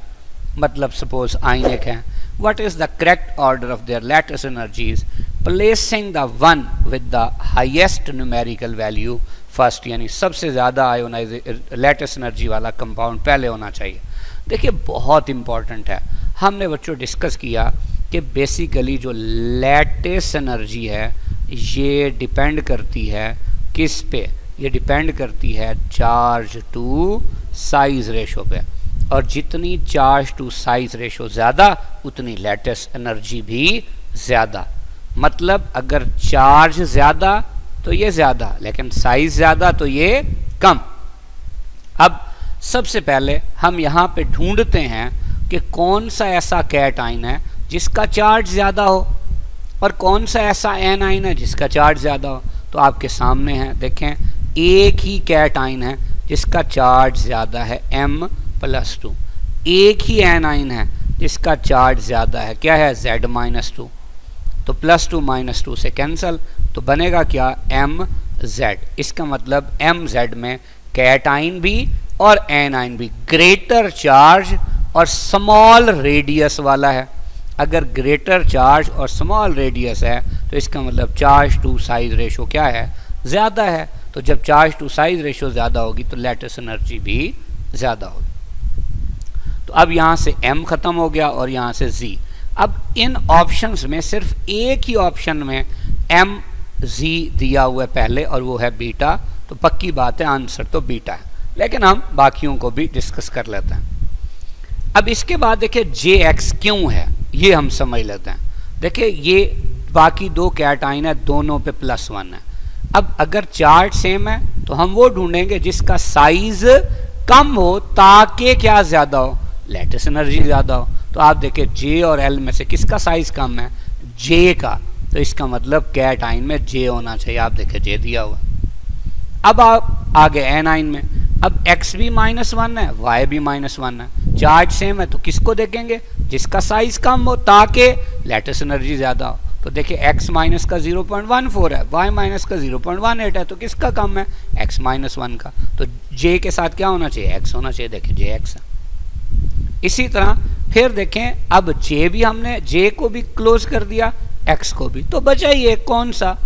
मतलब सपोज ionic है। What is the correct order of their lattice energies, placing the one with the highest numerical value first, यानी सबसे ज़्यादा लैटिस एनर्जी वाला कंपाउंड पहले होना चाहिए। देखिए बहुत इंपॉर्टेंट है, हमने बच्चों डिस्कस किया कि बेसिकली जो लैटिस एनर्जी है ये डिपेंड करती है किस पे, ये डिपेंड करती है चार्ज टू साइज रेशो पे। और जितनी चार्ज टू साइज रेशो ज़्यादा उतनी लैटिस एनर्जी भी ज़्यादा। मतलब अगर चार्ज ज़्यादा तो ये ज़्यादा, लेकिन साइज ज़्यादा तो ये कम। अब सबसे पहले हम यहाँ पे ढूंढते हैं कि कौन सा ऐसा कैटाइन है जिसका चार्ज ज़्यादा हो और कौन सा ऐसा एनाइन है जिसका चार्ज ज़्यादा हो। तो आपके सामने है, देखें एक ही कैटाइन है जिसका चार्ज ज़्यादा है M+2, एक ही एनाइन है जिसका चार्ज ज़्यादा है, क्या है, Z-2। तो +2 -2 से कैंसिल, तो बनेगा क्या, MZ। इसका मतलब MZ में कैटाइन भी और एनाइन भी ग्रेटर चार्ज और स्मॉल रेडियस वाला है। अगर ग्रेटर चार्ज और स्मॉल रेडियस है तो इसका मतलब चार्ज टू साइज रेशो क्या है, ज़्यादा है। तो जब चार्ज टू साइज रेशो ज़्यादा होगी तो लैटिस एनर्जी भी ज़्यादा होगी। तो अब यहाँ से M ख़त्म हो गया और यहाँ से Z। अब इन ऑप्शंस में सिर्फ एक ही ऑप्शन में MZ दिया हुआ है पहले और वो है बीटा, तो पक्की बात है आंसर तो बीटा है। लेकिन हम बाकियों को भी डिस्कस कर लेते हैं। अब इसके बाद देखिए JX क्यों है ये हम समझ लेते हैं। देखिए ये बाकी दो कैटाइन है, दोनों पे +1 है। अब अगर चार्ज सेम है तो हम वो ढूंढेंगे जिसका साइज कम हो ताकि क्या ज़्यादा हो, लैटिस एनर्जी ज़्यादा हो। तो आप देखिए J और L में से किसका साइज कम है, J का। तो इसका मतलब कैटाइन में J होना चाहिए। आप देखिए J दिया हुआ। अब आप आगे एनाइन में, अब X भी -1 है, Y भी -1 है, चार्ज सेम है, तो किसको देखेंगे, जिसका साइज कम हो ताकि लैटिस एनर्जी ज़्यादा हो। तो देखिए X माइनस का 0.14 है, Y माइनस का 0.18 है, तो किसका कम है, X -1 का। तो J के साथ क्या होना चाहिए, X होना चाहिए। देखिए JX है। इसी तरह फिर देखें अब J भी हमने J को भी क्लोज कर दिया, X को भी, तो बचा ये कौन सा,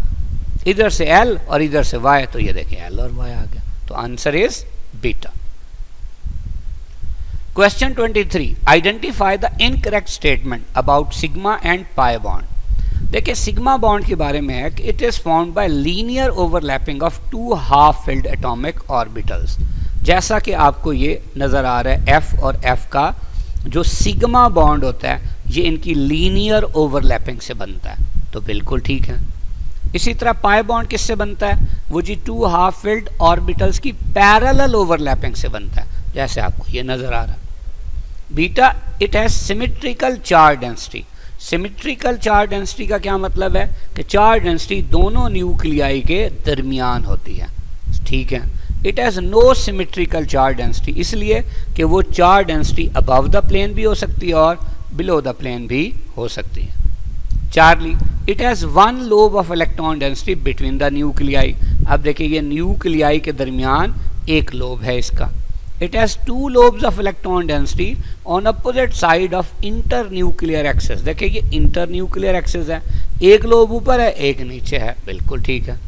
इधर से L और इधर से Y। तो ये देखिए L और Y आ गया। तो answer is beta. Question 23, identify the incorrect statement about sigma and pi bond. देखिए सिग्मा बॉन्ड के बारे में है कि it is found by linear overlapping of 2 half filled atomic orbitals. जैसा कि आपको ये नजर आ रहा है F और F का जो सिग्मा बॉन्ड होता है ये इनकी लीनियर ओवरलैपिंग से बनता है। तो बिल्कुल ठीक है। इसी तरह पाई बॉन्ड किससे बनता है, वो जी 2 हाफ फिल्ड ऑर्बिटल्स की पैरेलल ओवरलैपिंग से बनता है, जैसे आपको ये नजर आ रहा है। Beta, it has symmetrical charge density. Symmetrical charge density का क्या मतलब है कि चार्ज डेंसिटी दोनों न्यूक्लियाई के दरमियान होती है, ठीक है। It has no symmetrical charge density, इसलिए कि वो charge density above the plane भी हो सकती है और बिलो द प्लेन भी हो सकती है। Charlie, it has 1 lobe of electron density between the nuclei. अब देखिए ये न्यूक्लियाई के दरमियान एक लोब है इसका। It has 2 lobes of electron density on opposite side of inter nuclear axis. देखिए ये इंटर न्यूक्लियर एक्सिस है, एक लोब ऊपर है एक नीचे है, बिल्कुल ठीक है।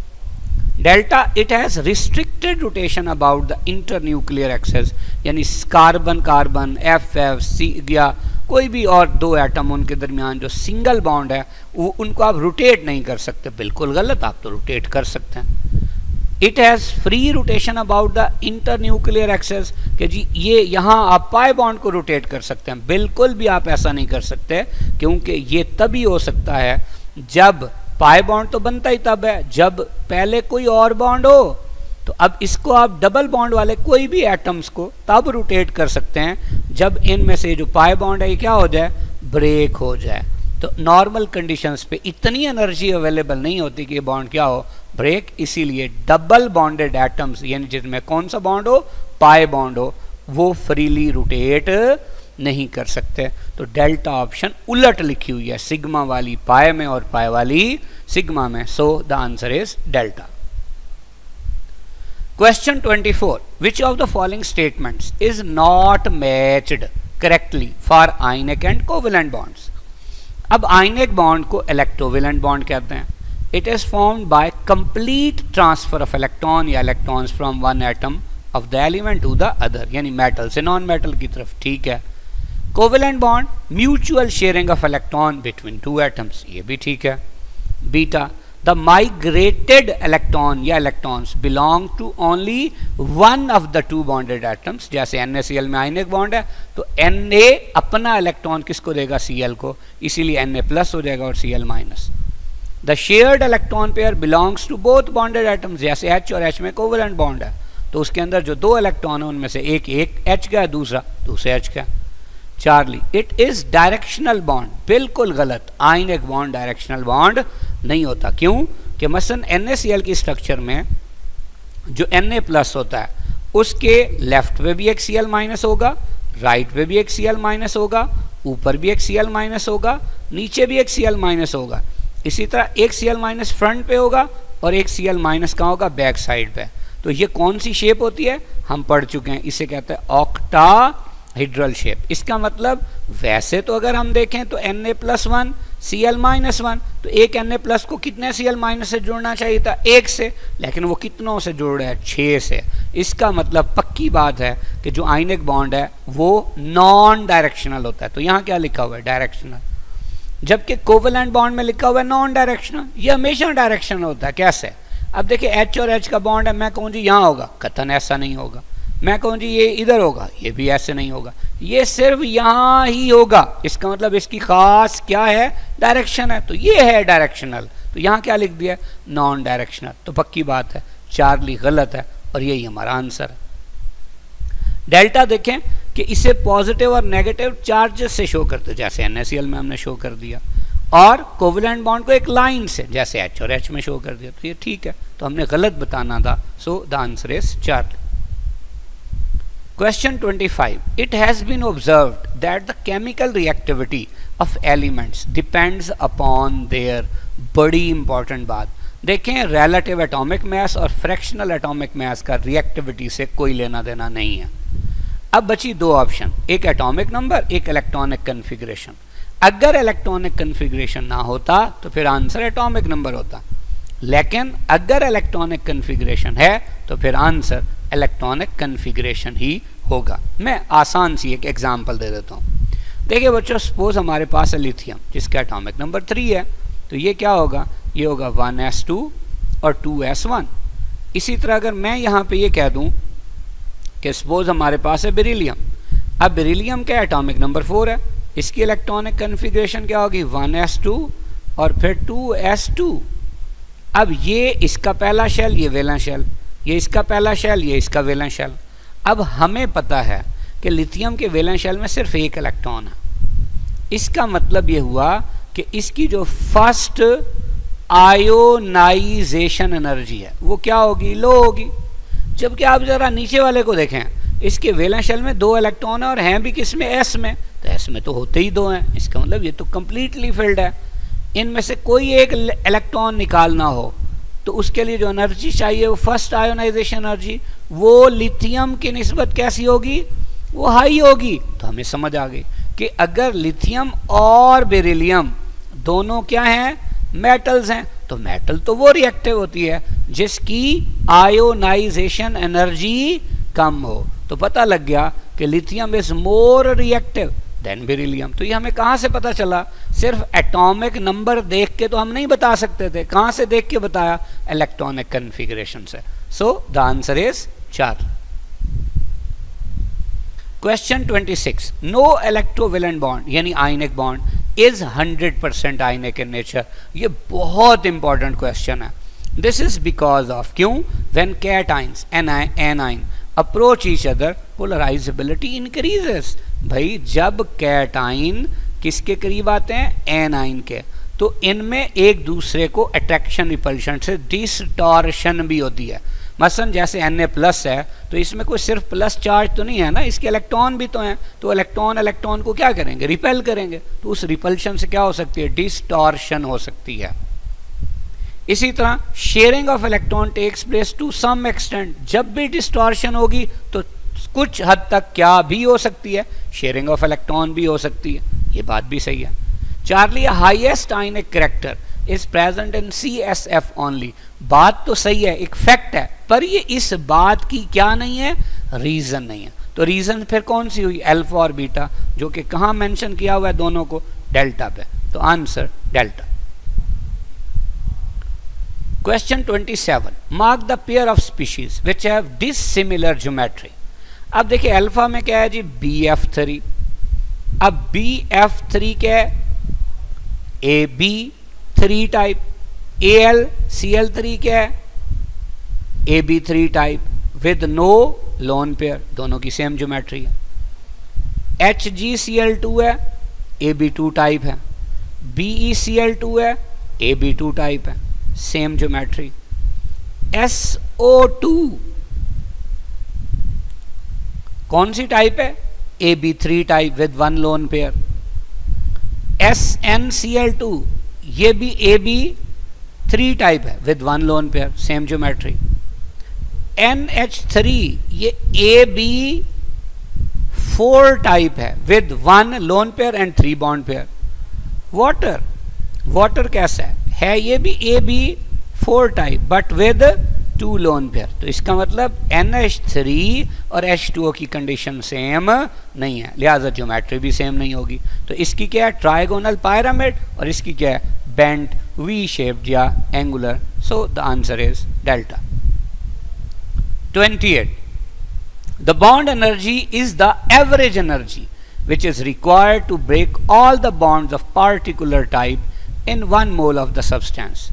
Delta it has restricted rotation about the internuclear axis, यानी carbon carbon F F C या कोई भी और दो एटम उनके दरमियान जो सिंगल बॉन्ड है वो उनको आप रोटेट नहीं कर सकते। बिल्कुल गलत, आप तो रोटेट कर सकते हैं। It has free rotation about the internuclear access, कि जी ये यहाँ आप पाई बॉन्ड को रोटेट कर सकते हैं। बिल्कुल भी आप ऐसा नहीं कर सकते, क्योंकि ये तभी हो सकता है जब पाई बॉन्ड तो बनता ही तब है जब पहले कोई और बॉन्ड हो। तो अब इसको आप डबल बॉन्ड वाले कोई भी एटम्स को तब रोटेट कर सकते हैं जब इनमें से जो पाई बॉन्ड है ये क्या हो जाए, ब्रेक हो जाए। तो नॉर्मल कंडीशंस पे इतनी एनर्जी अवेलेबल नहीं होती कि ये बॉन्ड क्या हो, ब्रेक। इसीलिए डबल बॉन्डेड एटम्स यानी जिसमें कौन सा बॉन्ड हो, पाई बॉन्ड हो, वो फ्रीली रोटेट नहीं कर सकते। तो डेल्टा ऑप्शन उलट लिखी हुई है, सिग्मा वाली पाई में और पाई वाली सिग्मा में। सो the answer is delta. Question 24. Which of the following statements is not matched correctly for ionic and covalent bonds? अब ionic bond को electrovalent bond कहते हैं. It is formed by complete transfer of electron या electrons from one atom of the element to the other, यानी metal से non metal की तरफ, ठीक है. Covalent bond, mutual sharing of electron between two atoms, ये भी ठीक है. Beta, the migrated electron या electrons belong to only one of the two bonded atoms, जैसे NaCl में ionic bond है तो Na अपना इलेक्ट्रॉन किसको देगा, Cl को, इसीलिए Na प्लस हो जाएगा और Cl minus. The shared electron pair belongs to both bonded atoms, जैसे H और H में कोवेलेंट बॉन्ड है तो उसके अंदर जो दो इलेक्ट्रॉन है उनमें से एक H का है, दूसरा दूसरे H का. Charlie, it is directional bond. बिल्कुल गलत, आयनिक बॉन्ड डायरेक्शनल बॉन्ड नहीं होता. क्यों कि मसलन NaCl की स्ट्रक्चर में जो Na प्लस होता है उसके लेफ्ट पे भी एक Cl माइनस होगा, राइट पे भी एक Cl माइनस होगा, ऊपर भी एक Cl माइनस होगा, नीचे भी एक Cl माइनस होगा. इसी तरह एक Cl माइनस फ्रंट पे होगा और एक Cl माइनस कहाँ होगा, बैक साइड पे. तो ये कौन सी शेप होती है, हम पढ़ चुके हैं, इसे कहते हैं ऑक्टाहेड्रल शेप. इसका मतलब वैसे तो अगर हम देखें तो Na+1 Cl-1, तो एक Na+ को कितने Cl- से जुड़ना चाहिए था, एक से, लेकिन वो कितनों से जुड़ रहा है, 6 से. इसका मतलब पक्की बात है कि जो आयनिक बॉन्ड है वो नॉन डायरेक्शनल होता है. तो यहाँ क्या लिखा हुआ है, डायरेक्शनल, जबकि कोवेलेंट बॉन्ड में लिखा हुआ है नॉन डायरेक्शनल. ये हमेशा डायरेक्शनल होता है. कैसे, अब देखिए H और H का बॉन्ड है, मैं कहूँ जी यहाँ होगा, कतन ऐसा नहीं होगा. मैं कहूँ जी ये इधर होगा, ये भी ऐसे नहीं होगा, ये सिर्फ यहाँ ही होगा. इसका मतलब इसकी खास क्या है, डायरेक्शन है. तो ये है डायरेक्शनल, तो यहाँ क्या लिख दिया, नॉन डायरेक्शनल. तो पक्की बात है चार्ली गलत है और यही हमारा आंसर है. डेल्टा देखें कि इसे पॉजिटिव और नेगेटिव चार्जेस से शो करते, जैसे NaCl में हमने शो कर दिया, और कोवेलेंट बॉन्ड को एक लाइन से जैसे H और H में शो कर दिया. तो ये ठीक है, तो हमने गलत बताना था. सो the answer is Charlie. Question 25. It has been observed that the chemical reactivity of elements depends upon their, बड़ी इंपॉर्टेंट बात, देखें relative atomic mass और fractional atomic mass का reactivity से कोई लेना देना नहीं है. अब बची दो ऑप्शन, एक एटॉमिक नंबर, एक इलेक्ट्रॉनिक कन्फिग्रेशन. अगर इलेक्ट्रॉनिक कन्फिग्रेशन ना होता तो फिर आंसर एटॉमिक नंबर होता, लेकिन अगर इलेक्ट्रॉनिक कन्फिग्रेशन है तो फिर आंसर इलेक्ट्रॉनिक कन्फिग्रेशन ही होगा. मैं आसान सी एक एग्जांपल दे देता हूँ. देखिए बच्चों, सपोज हमारे पास है लिथियम जिसका एटॉमिक नंबर 3 है, तो ये क्या होगा, ये होगा 1s2 और 2s1. इसी तरह अगर मैं यहाँ पे ये कह दूँ कि सपोज हमारे पास है बेरिलियम. अब बेरिलियम का एटॉमिक नंबर 4 है, इसकी इलेक्ट्रॉनिक कन्फिग्रेशन क्या होगी, 1s2 और फिर 2s2. अब ये इसका पहला शेल, ये वैलेंस शेल, ये इसका पहला शेल, ये इसका वैलेंस शेल. अब हमें पता है कि लिथियम के वैलेंस शेल में सिर्फ एक इलेक्ट्रॉन है. इसका मतलब ये हुआ कि इसकी जो फर्स्ट आयोनाइजेशन एनर्जी है वो क्या होगी, लो होगी. जबकि आप जरा नीचे वाले को देखें, इसके वैलेंस शेल में 2 इलेक्ट्रॉन है और हैं भी किस में, S में. तो S में तो होते ही 2 हैं, इसका मतलब ये तो कंप्लीटली फिल्ड है. इनमें से कोई एक इलेक्ट्रॉन निकालना हो तो उसके लिए जो एनर्जी चाहिए वो फर्स्ट आयोनाइजेशन एनर्जी, वो लिथियम की निस्बत कैसी होगी, वो हाई होगी. तो हमें समझ आ गई कि अगर लिथियम और बेरिलियम दोनों क्या हैं, मेटल्स हैं, तो मेटल तो वो रिएक्टिव होती है जिसकी आयोनाइजेशन एनर्जी कम हो। तो पता लग गया कि lithium is more reactive than beryllium. तो ये हमें कहाँ से पता चला? सिर्फ एटॉमिक नंबर देख के तो हम नहीं बता सकते थे। कहाँ से देख के बताया? इलेक्ट्रॉनिक कन्फिगरेशन से। So the answer is 4। Question 26, no electrovalent bond यानी ionic bond is 100% ionic in nature. ये बहुत इंपॉर्टेंट क्वेश्चन है। दिस इज बिकॉज ऑफ, क्यों? When cations anion approach each other polarisability increases. भाई जब कैटाइन किसके करीब आते हैं? एनाइन के, तो इनमें एक दूसरे को अट्रैक्शन रिपल्शन से डिस्टॉर्शन भी होती है। मसलन जैसे Na+ है तो इसमें कोई सिर्फ प्लस चार्ज तो नहीं है ना, इसके इलेक्ट्रॉन भी तो हैं। तो इलेक्ट्रॉन को क्या करेंगे? रिपेल करेंगे। तो उस रिपल्शन से क्या हो सकती है? डिस्टॉर्शन हो सकती है। इसी तरह sharing of electron takes place to some extent. जब भी डिस्टॉर्शन होगी तो कुछ हद तक क्या भी हो सकती है? शेयरिंग ऑफ इलेक्ट्रॉन भी हो सकती है। ये बात भी सही है। Charlie, highest ionic character is present in CSF only. बात तो सही है, एक फैक्ट है, पर ये इस बात की क्या नहीं है? रीजन नहीं है। तो रीजन फिर कौन सी हुई? अल्फा और बीटा, जो कि कहाँ मेंशन किया हुआ है? दोनों को डेल्टा पे। तो answer delta. Question 27, mark the pair of species which have dissimilar geometry. अब देखिए अल्फा में क्या है जी? BF3। अब BF3 क्या है? AB3 type. AlCl3 क्या है? AB3 type with no lone pair. दोनों की सेम ज्योमेट्री है। HgCl2 है, AB2 टाइप है। BeCl2 है, AB2 टाइप है, सेम ज्योमेट्री। SO2 कौन सी टाइप है? AB3 type with 1 lone pair. SnCl2 ये भी AB3 टाइप है with 1 lone pair, same geometry. NH3 ये AB4 टाइप है with 1 lone pair and 3 bond pair. Water कैसा है? ये भी AB4 type but with 2 lone pair. तो इसका मतलब NH3 और H2O की कंडीशन सेम नहीं है, लिहाजा ज्योमेट्री भी सेम नहीं होगी। तो इसकी क्या है? ट्राइगोनल पिरामिड, और इसकी क्या है? बेंट V शेप्ड या angular. So the answer is delta. 28, the bond energy is the average energy which is required to break all the bonds of particular type in 1 mole of the substance.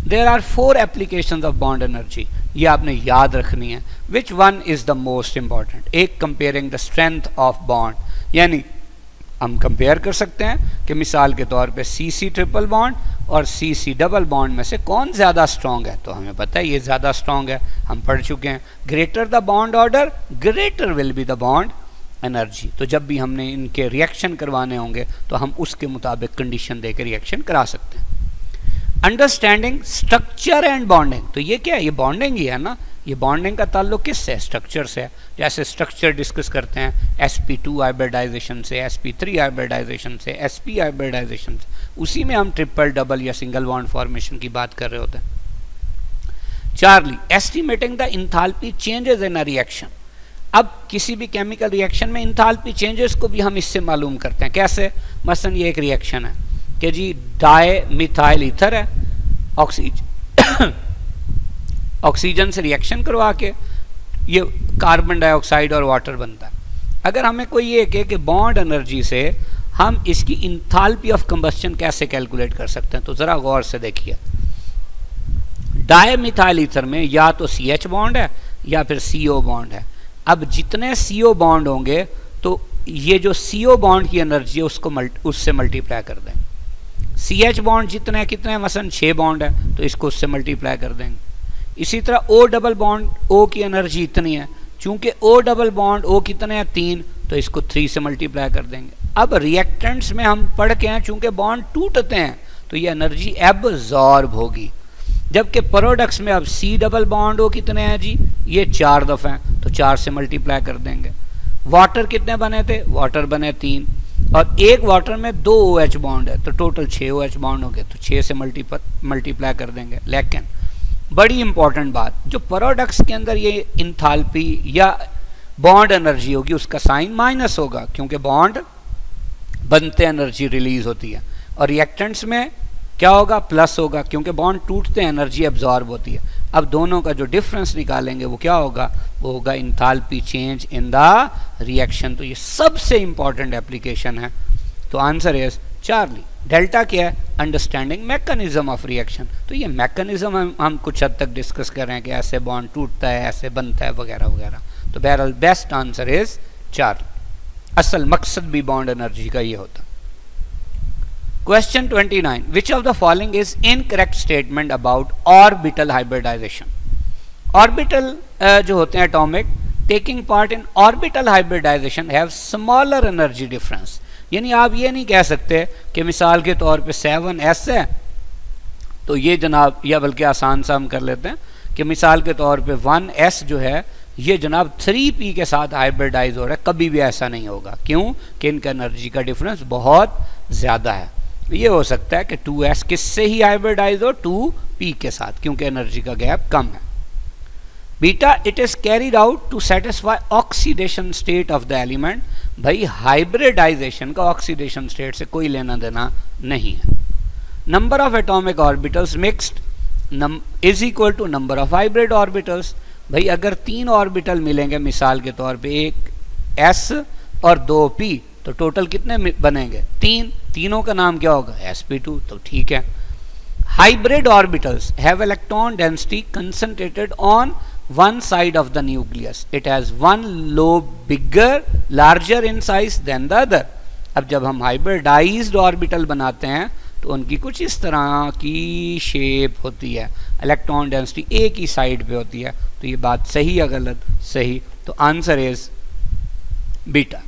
There are 4 applications of bond energy. ये आपने याद रखनी है. Which one is the most important? एक comparing the strength of bond, यानी हम कंपेयर कर सकते हैं कि मिसाल के तौर पे CC ट्रिपल बॉन्ड और CC डबल बॉन्ड में से कौन ज़्यादा स्ट्रॉन्ग है. तो हमें पता है ये ज़्यादा स्ट्रॉन्ग है, हम पढ़ चुके हैं. Greater the bond order greater will be the bond energy. तो जब भी हमने इनके रिएक्शन करवाने होंगे तो हम उसके मुताबिक कंडीशन देकर रिएक्शन करा सकते हैं. Understanding structure and bonding. तो ये क्या है? ये बॉन्डिंग ही है ना. ये बॉन्डिंग का ताल्लुक किससे है? स्ट्रक्चर से है. जैसे स्ट्रक्चर डिस्कस करते हैं sp2 हाइब्रिडाइजेशन से, sp3 हाइब्रिडाइजेशन से, sp हाइब्रिडाइजेशन से, उसी में हम ट्रिपल डबल या सिंगल बॉन्ड फॉर्मेशन की बात कर रहे होते हैं. Charlie, estimating the enthalpy changes in a reaction. अब किसी भी केमिकल रिएक्शन में इंथाल्पी चेंजेस को भी हम इससे मालूम करते हैं. कैसे? मसलन ये एक रिएक्शन है कि जी डाई मिथाइल ईथर है, ऑक्सीजन से रिएक्शन करवा के ये कार्बन डाइऑक्साइड और वाटर बनता है. अगर हमें कोई ये कहे कि बॉन्ड एनर्जी से हम इसकी इंथाल्पी ऑफ कंबस्शन कैसे कैलकुलेट कर सकते हैं, तो ज़रा गौर से देखिए. डाई मिथाइल ईथर में या तो CH बॉन्ड है या फिर CO बॉन्ड है. अब जितने CO बॉन्ड होंगे तो ये जो CO बॉन्ड की एनर्जी है उसको उससे मल्टीप्लाई कर देंगे. CH बॉन्ड जितने कितने, मसलन 6 बॉन्ड है तो इसको उससे मल्टीप्लाई कर देंगे. इसी तरह O डबल बॉन्ड O की एनर्जी इतनी है, चूंकि O डबल बॉन्ड O कितने हैं 3, तो इसको 3 से मल्टीप्लाई कर देंगे. अब रिएक्टेंट्स में हम पढ़ के हैं चूंकि बॉन्ड टूटते हैं तो ये एनर्जी एब्जॉर्ब होगी. जबकि प्रोडक्ट्स में अब C डबल बॉन्ड O कितने हैं जी, ये 4 दफ़े हैं तो 4 से मल्टीप्लाई कर देंगे. वाटर कितने बने थे? वाटर बने 3, और एक वाटर में 2 OH बॉन्ड है तो टोटल 6 OH बॉन्ड हो गए तो 6 से मल्टीप्लाई कर देंगे. लेकिन बड़ी इंपॉर्टेंट बात, जो प्रोडक्ट्स के अंदर ये इंथाल्पी या बॉन्ड एनर्जी होगी उसका साइन माइनस होगा, क्योंकि बॉन्ड बनते एनर्जी रिलीज होती है, और रिएक्टेंट्स में क्या होगा, प्लस होगा, क्योंकि बॉन्ड टूटते एनर्जी एब्जॉर्ब होती है। अब दोनों का जो डिफरेंस निकालेंगे वो क्या होगा, वो होगा enthalpy change in the reaction. तो ये सबसे इंपॉर्टेंट एप्लीकेशन है। तो आंसर इज चार्ली। डेल्टा क्या है, अंडरस्टैंडिंग मैकेनिज्म ऑफ रिएक्शन। तो ये मैकेनिज्म हम कुछ हद तक डिस्कस कर रहे हैं कि ऐसे बॉन्ड टूटता है, ऐसे बनता है, वगैरह वगैरह। तो बहरहाल बेस्ट आंसर इज चार्ली। असल मकसद भी बॉन्ड एनर्जी का ये होता। Question 29, which of the following is incorrect statement about orbital hybridization. Orbital जो होते हैं atomic, taking part in orbital hybridization have smaller energy difference. यानी आप ये नहीं कह सकते कि मिसाल के तौर पे 7s है तो ये जनाब, या बल्कि आसान सा हम कर लेते हैं कि मिसाल के तौर पे 1s जो है ये जनाब 3p के साथ हाइब्रिडाइज हो रहा है। कभी भी ऐसा नहीं होगा। क्यों? कि इनका एनर्जी का डिफरेंस बहुत ज़्यादा है। ये हो सकता है कि 2s किससे ही हाइब्रिडाइज हो, 2p के साथ, क्योंकि एनर्जी का गैप कम है। Beta, it is carried out to satisfy oxidation state of the element. भाई हाइब्रिडाइजेशन का ऑक्सीडेशन स्टेट से कोई लेना देना नहीं है। Number of atomic orbitals mixed is equal to number of hybrid orbitals. भाई अगर 3 ऑर्बिटल मिलेंगे मिसाल के तौर पे, एक s और 2p, तो टोटल कितने बनेंगे, 3। तीनों का नाम क्या होगा, sp2। तो ठीक है। Hybrid orbitals have electron density concentrated on one side of the nucleus. It has one lobe larger in size than the other. अब जब हम हाइब्रिडाइज्ड ऑर्बिटल बनाते हैं तो उनकी कुछ इस तरह की शेप होती है, इलेक्ट्रॉन डेंसिटी एक ही साइड पे होती है। तो ये बात सही या गलत? सही। तो answer is beta.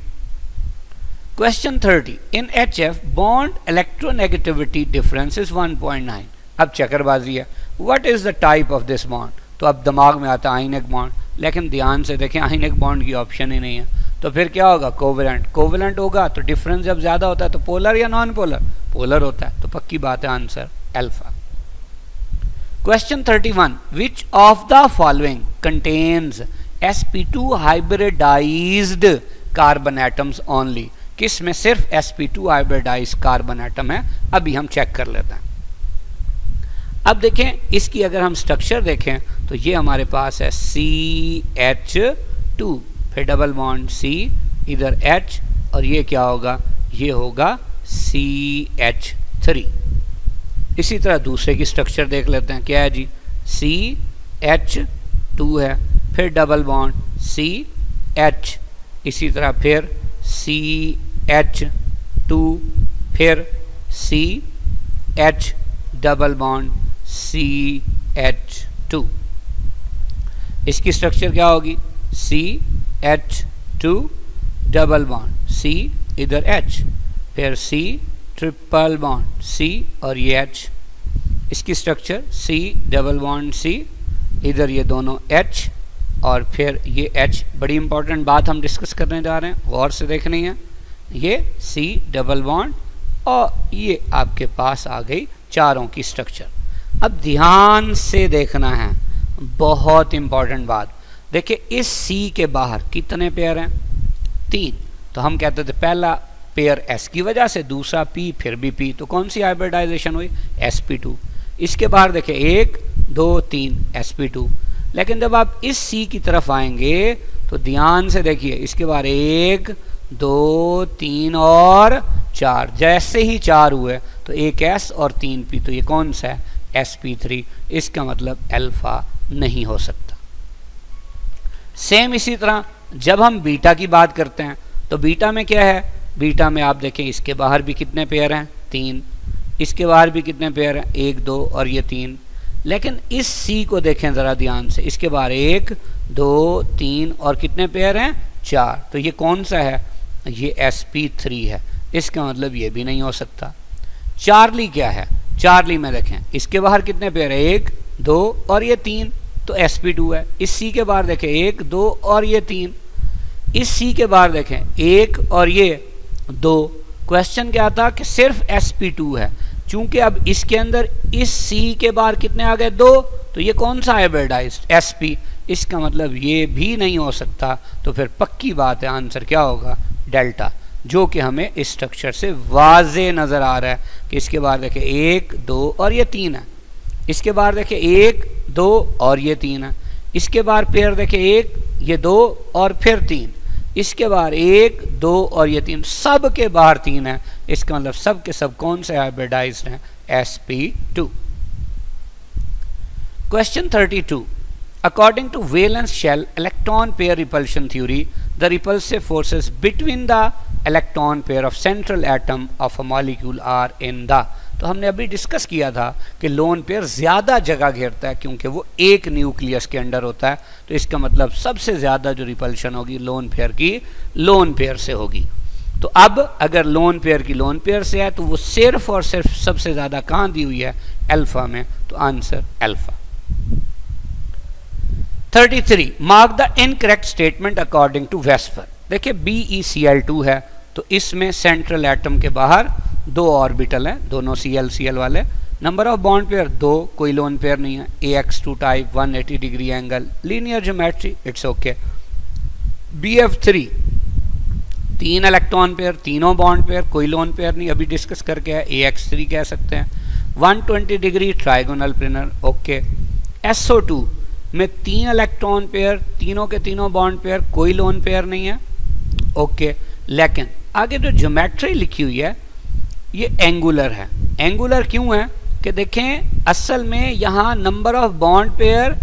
Question 30, in HF bond electronegativity difference is 1.9। अब चक्करबाजी है। What is the type of this bond? तो अब दिमाग में आता है आयनिक बॉन्ड, लेकिन ध्यान से देखें आयनिक बॉन्ड की ऑप्शन ही नहीं है। तो फिर क्या होगा, कोवेलेंट। कोवेलेंट होगा तो डिफरेंस जब ज़्यादा होता है तो पोलर या नॉन पोलर, पोलर होता है। तो पक्की बात है answer alpha. Question 31, which of the following contains sp2 hybridised carbon atoms only. किस में सिर्फ sp2 हाइब्रिडाइज्ड कार्बन एटम है? अभी हम चेक कर लेते हैं। अब देखें इसकी अगर हम स्ट्रक्चर देखें तो ये हमारे पास है CH2, फिर डबल बॉन्ड C, इधर H, और ये क्या होगा, ये होगा CH3। इसी तरह दूसरे की स्ट्रक्चर देख लेते हैं। क्या है जी, CH2 है, फिर डबल बॉन्ड CH, इसी तरह फिर CH2, फिर CH डबल बॉन्ड CH2। इसकी स्ट्रक्चर क्या होगी, CH2 डबल बॉन्ड C, इधर H, फिर C ट्रिपल बॉन्ड C और ये H। इसकी structure C double bond C, इधर ये दोनों H और फिर ये H। बड़ी इंपॉर्टेंट बात हम डिस्कस करने जा रहे हैं, गौर से देखनी है। ये C डबल बॉन्ड और ये आपके पास आ गई चारों की स्ट्रक्चर। अब ध्यान से देखना है, बहुत इंपॉर्टेंट बात। देखिए इस C के बाहर कितने पेयर हैं, 3। तो हम कहते थे पहला पेयर S की वजह से, दूसरा P, फिर भी P। तो कौन सी हाइब्रिडाइजेशन हुई, sp2। इसके बाहर देखिए 1 2 3 sp2। लेकिन जब आप इस C की तरफ आएंगे तो ध्यान से देखिए, इसके बाहर 1 2 3 और 4। जैसे ही 4 हुए तो एक S और 3 P। तो ये कौन सा है, sp3। इसका मतलब अल्फा नहीं हो सकता। सेम इसी तरह जब हम बीटा की बात करते हैं तो बीटा में क्या है, बीटा में आप देखें इसके बाहर भी कितने पेयर हैं, 3। इसके बाहर भी कितने पेयर हैं, 1 2 और ये 3। लेकिन इस C को देखें ज़रा ध्यान से, इसके बाहर 1 2 3 और कितने पेयर हैं, 4। तो ये कौन सा है, ये sp3 है। इसका मतलब ये भी नहीं हो सकता। चार्ली क्या है, चार्ली में देखें इसके बाहर कितने पेयर है, 1 2 और ये 3। तो sp2 है। इस C के बाहर देखें 1 2 और ये 3। इस C के बाहर देखें 1 और ये 2। क्वेश्चन क्या था कि सिर्फ sp2 है। चूंकि अब इसके अंदर इस C के बाहर कितने आ गए, 2, तो ये कौन सा हाइब्रिडाइज्ड sp, इसका मतलब ये भी नहीं हो सकता, तो फिर पक्की बात है आंसर क्या होगा डेल्टा, जो कि हमें इस स्ट्रक्चर से वाजे नजर आ रहा है कि इसके बाद देखिए 1 2 और ये 3 है, इसके बाद देखिए 1 2 और ये 3 है, इसके बाद पेयर देखिए 1 ये 2 और फिर 3, इसके बाद 1 2 और ये 3, सब के बाहर 3 है, इसका मतलब सब के सब कौन से हाइब्रिडाइज्ड हैं sp2। Question 32, according to valence shell electron pair repulsion theory, the repulsive forces between the electron pair of central atom of a molecule are in the, तो हमने अभी डिस्कस किया था कि लोन पेयर ज़्यादा जगह घेरता है क्योंकि वो एक न्यूक्लियस के अंडर होता है, तो इसका मतलब सबसे ज़्यादा जो रिपल्शन होगी लोन पेयर की लोन पेयर से होगी। तो अब अगर लोन पेयर की लोन पेयर से है तो वो सिर्फ और सिर्फ सबसे ज़्यादा कहाँ दी हुई है अल्फा में, तो answer alpha. 33, mark the incorrect statement according to VSEPR. देखिए BeCl2 है तो इसमें सेंट्रल एटम के बाहर 2 ऑर्बिटल हैं, दोनों Cl वाले, नंबर ऑफ बॉन्ड पेयर 2, कोई लोन पेयर नहीं है, AX2 type, 180 degree angle, linear geometry, it's okay. BF3 3 electron pair, तीनों बॉन्ड पेयर, कोई लोन पेयर नहीं, अभी डिस्कस करके है, AX3 कह सकते हैं, 120 degree trigonal planar, okay. SO2 में 3 इलेक्ट्रॉन पेयर, तीनों के तीनों बॉन्ड पेयर, कोई लोन पेयर नहीं है, ओके। लेकिन आगे जो ज्योमेट्री लिखी हुई है ये एंगुलर है। एंगुलर क्यों है कि देखें असल में यहाँ नंबर ऑफ बॉन्ड पेयर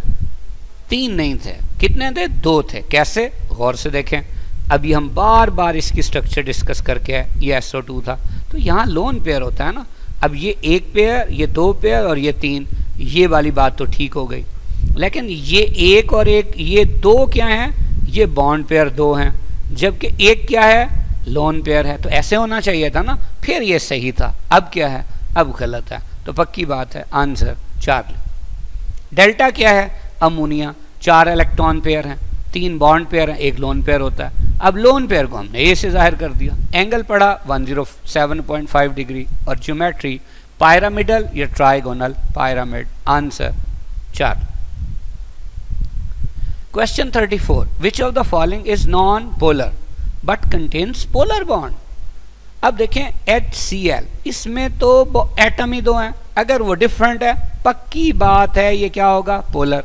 3 नहीं थे, कितने थे 2 थे। कैसे, गौर से देखें, अभी हम बार बार इसकी स्ट्रक्चर डिस्कस करके है, ये SO2 था तो यहाँ लोन पेयर होता है ना, अब ये 1 पेयर, ये 2 पेयर और ये 3, ये वाली बात तो ठीक हो गई, लेकिन ये 1 और 1, ये 2 क्या हैं, ये बॉन्ड पेयर 2 हैं, जबकि 1 क्या है लोन पेयर है, तो ऐसे होना चाहिए था ना, फिर ये सही था। अब क्या है, अब गलत है, तो पक्की बात है आंसर चार्ली। डेल्टा क्या है, अमोनिया, 4 इलेक्ट्रॉन पेयर हैं, 3 बॉन्ड पेयर हैं, 1 लोन पेयर होता है। अब लोन पेयर को हमने ए से जाहिर कर दिया, एंगल पड़ा 107.5 डिग्री और ज्योमेट्री पायरामिडल या trigonal pyramid, answer 4। Question 34, which of the following is non polar but contains polar bond. अब देखें HCl, इसमें तो एटम ही 2 हैं, अगर वो डिफरेंट है पक्की बात है ये क्या होगा पोलर।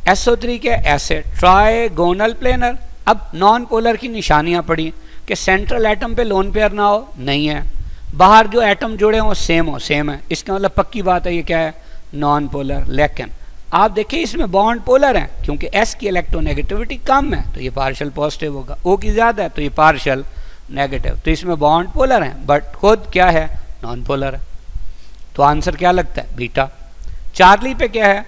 SO3 के एसिड ट्राइगोनल प्लेनर। अब नॉन पोलर की निशानियां पड़ी कि सेंट्रल एटम पे लोन पेयर ना हो, नहीं है, बाहर जो एटम जुड़े हों सेम है, इसका मतलब पक्की बात है ये क्या है नॉन पोलर। लेकिन आप देखिए इसमें बॉन्ड पोलर है क्योंकि S की इलेक्ट्रोनेगेटिविटी कम है तो ये पार्शियल पॉजिटिव होगा, O की ज़्यादा है तो ये पार्शियल नेगेटिव, तो इसमें बॉन्ड पोलर है बट खुद क्या है नॉन पोलर है, तो आंसर क्या लगता है बीटा। चार्ली पे क्या है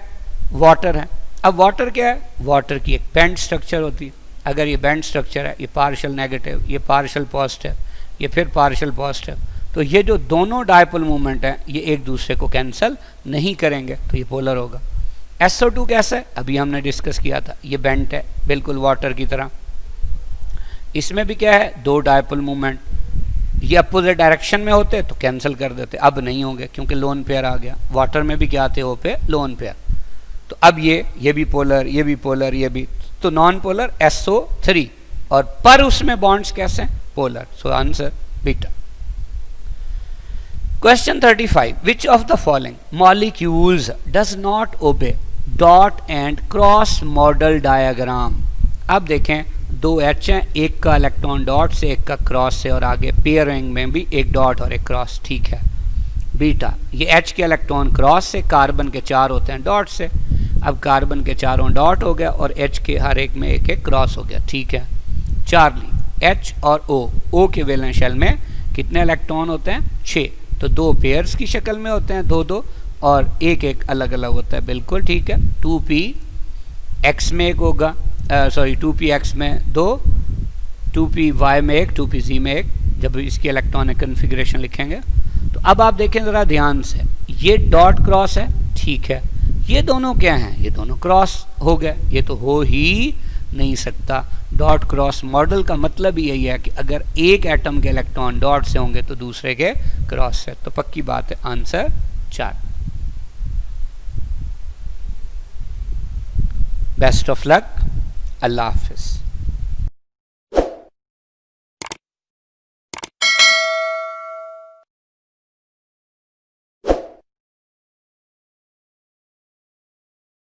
वाटर है। अब वाटर क्या है, वाटर की एक बेंड स्ट्रक्चर होती है, अगर ये बेंड स्ट्रक्चर है, ये पार्शियल नेगेटिव, ये पार्शियल पॉजिटिव, ये फिर पार्शियल पॉजिटिव, तो ये जो दोनों डायपोल मूवमेंट हैं ये एक दूसरे को कैंसिल नहीं करेंगे तो ये पोलर होगा। SO2 कैसा है, अभी हमने डिस्कस किया था, ये बेंट है बिल्कुल वाटर की तरह, इसमें भी क्या है 2 डायपोल मूवमेंट, ये अपोजिट डायरेक्शन में होते तो कैंसिल कर देते, अब नहीं होंगे क्योंकि लोन पेयर आ गया। वाटर में भी क्या आते हो पे लोन पेयर, तो अब ये भी पोलर, ये भी पोलर, ये भी, तो नॉन पोलर SO3 और पर उसमें बॉन्ड्स कैसे polar, so answer beta. Question 35, which of the following molecules does not obey dot and cross model diagram. अब देखें 2 H हैं, एक का इलेक्ट्रॉन डॉट से, एक का क्रॉस से, और आगे पेयरिंग में भी एक डॉट और एक क्रॉस, ठीक है बीटा। ये H के इलेक्ट्रॉन क्रॉस से, कार्बन के 4 होते हैं डॉट से, अब कार्बन के चारों डॉट हो गया और H के हर एक में एक एक क्रॉस हो गया, ठीक है। चार्ली H और O के वैलेंस शेल में कितने इलेक्ट्रॉन होते हैं 6, तो 2 पेयर्स की शक्ल में होते हैं 2-2 और एक एक अलग अलग होता है, बिल्कुल ठीक है। 2px में एक होगा, 2px में 2, 2py में एक, 2pz में एक, जब इसकी इलेक्ट्रॉनिक कन्फिग्रेशन लिखेंगे। तो अब आप देखें ज़रा ध्यान से, ये डॉट क्रॉस है, ठीक है, ये दोनों क्या हैं, ये दोनों क्रॉस हो गए, ये तो हो ही नहीं सकता। डॉट क्रॉस मॉडल का मतलब ही यही है कि अगर एक एटम के इलेक्ट्रॉन डॉट से होंगे तो दूसरे के क्रॉस से, तो पक्की बात है आंसर 4। बेस्ट ऑफ लक, अल्लाह हाफिज़।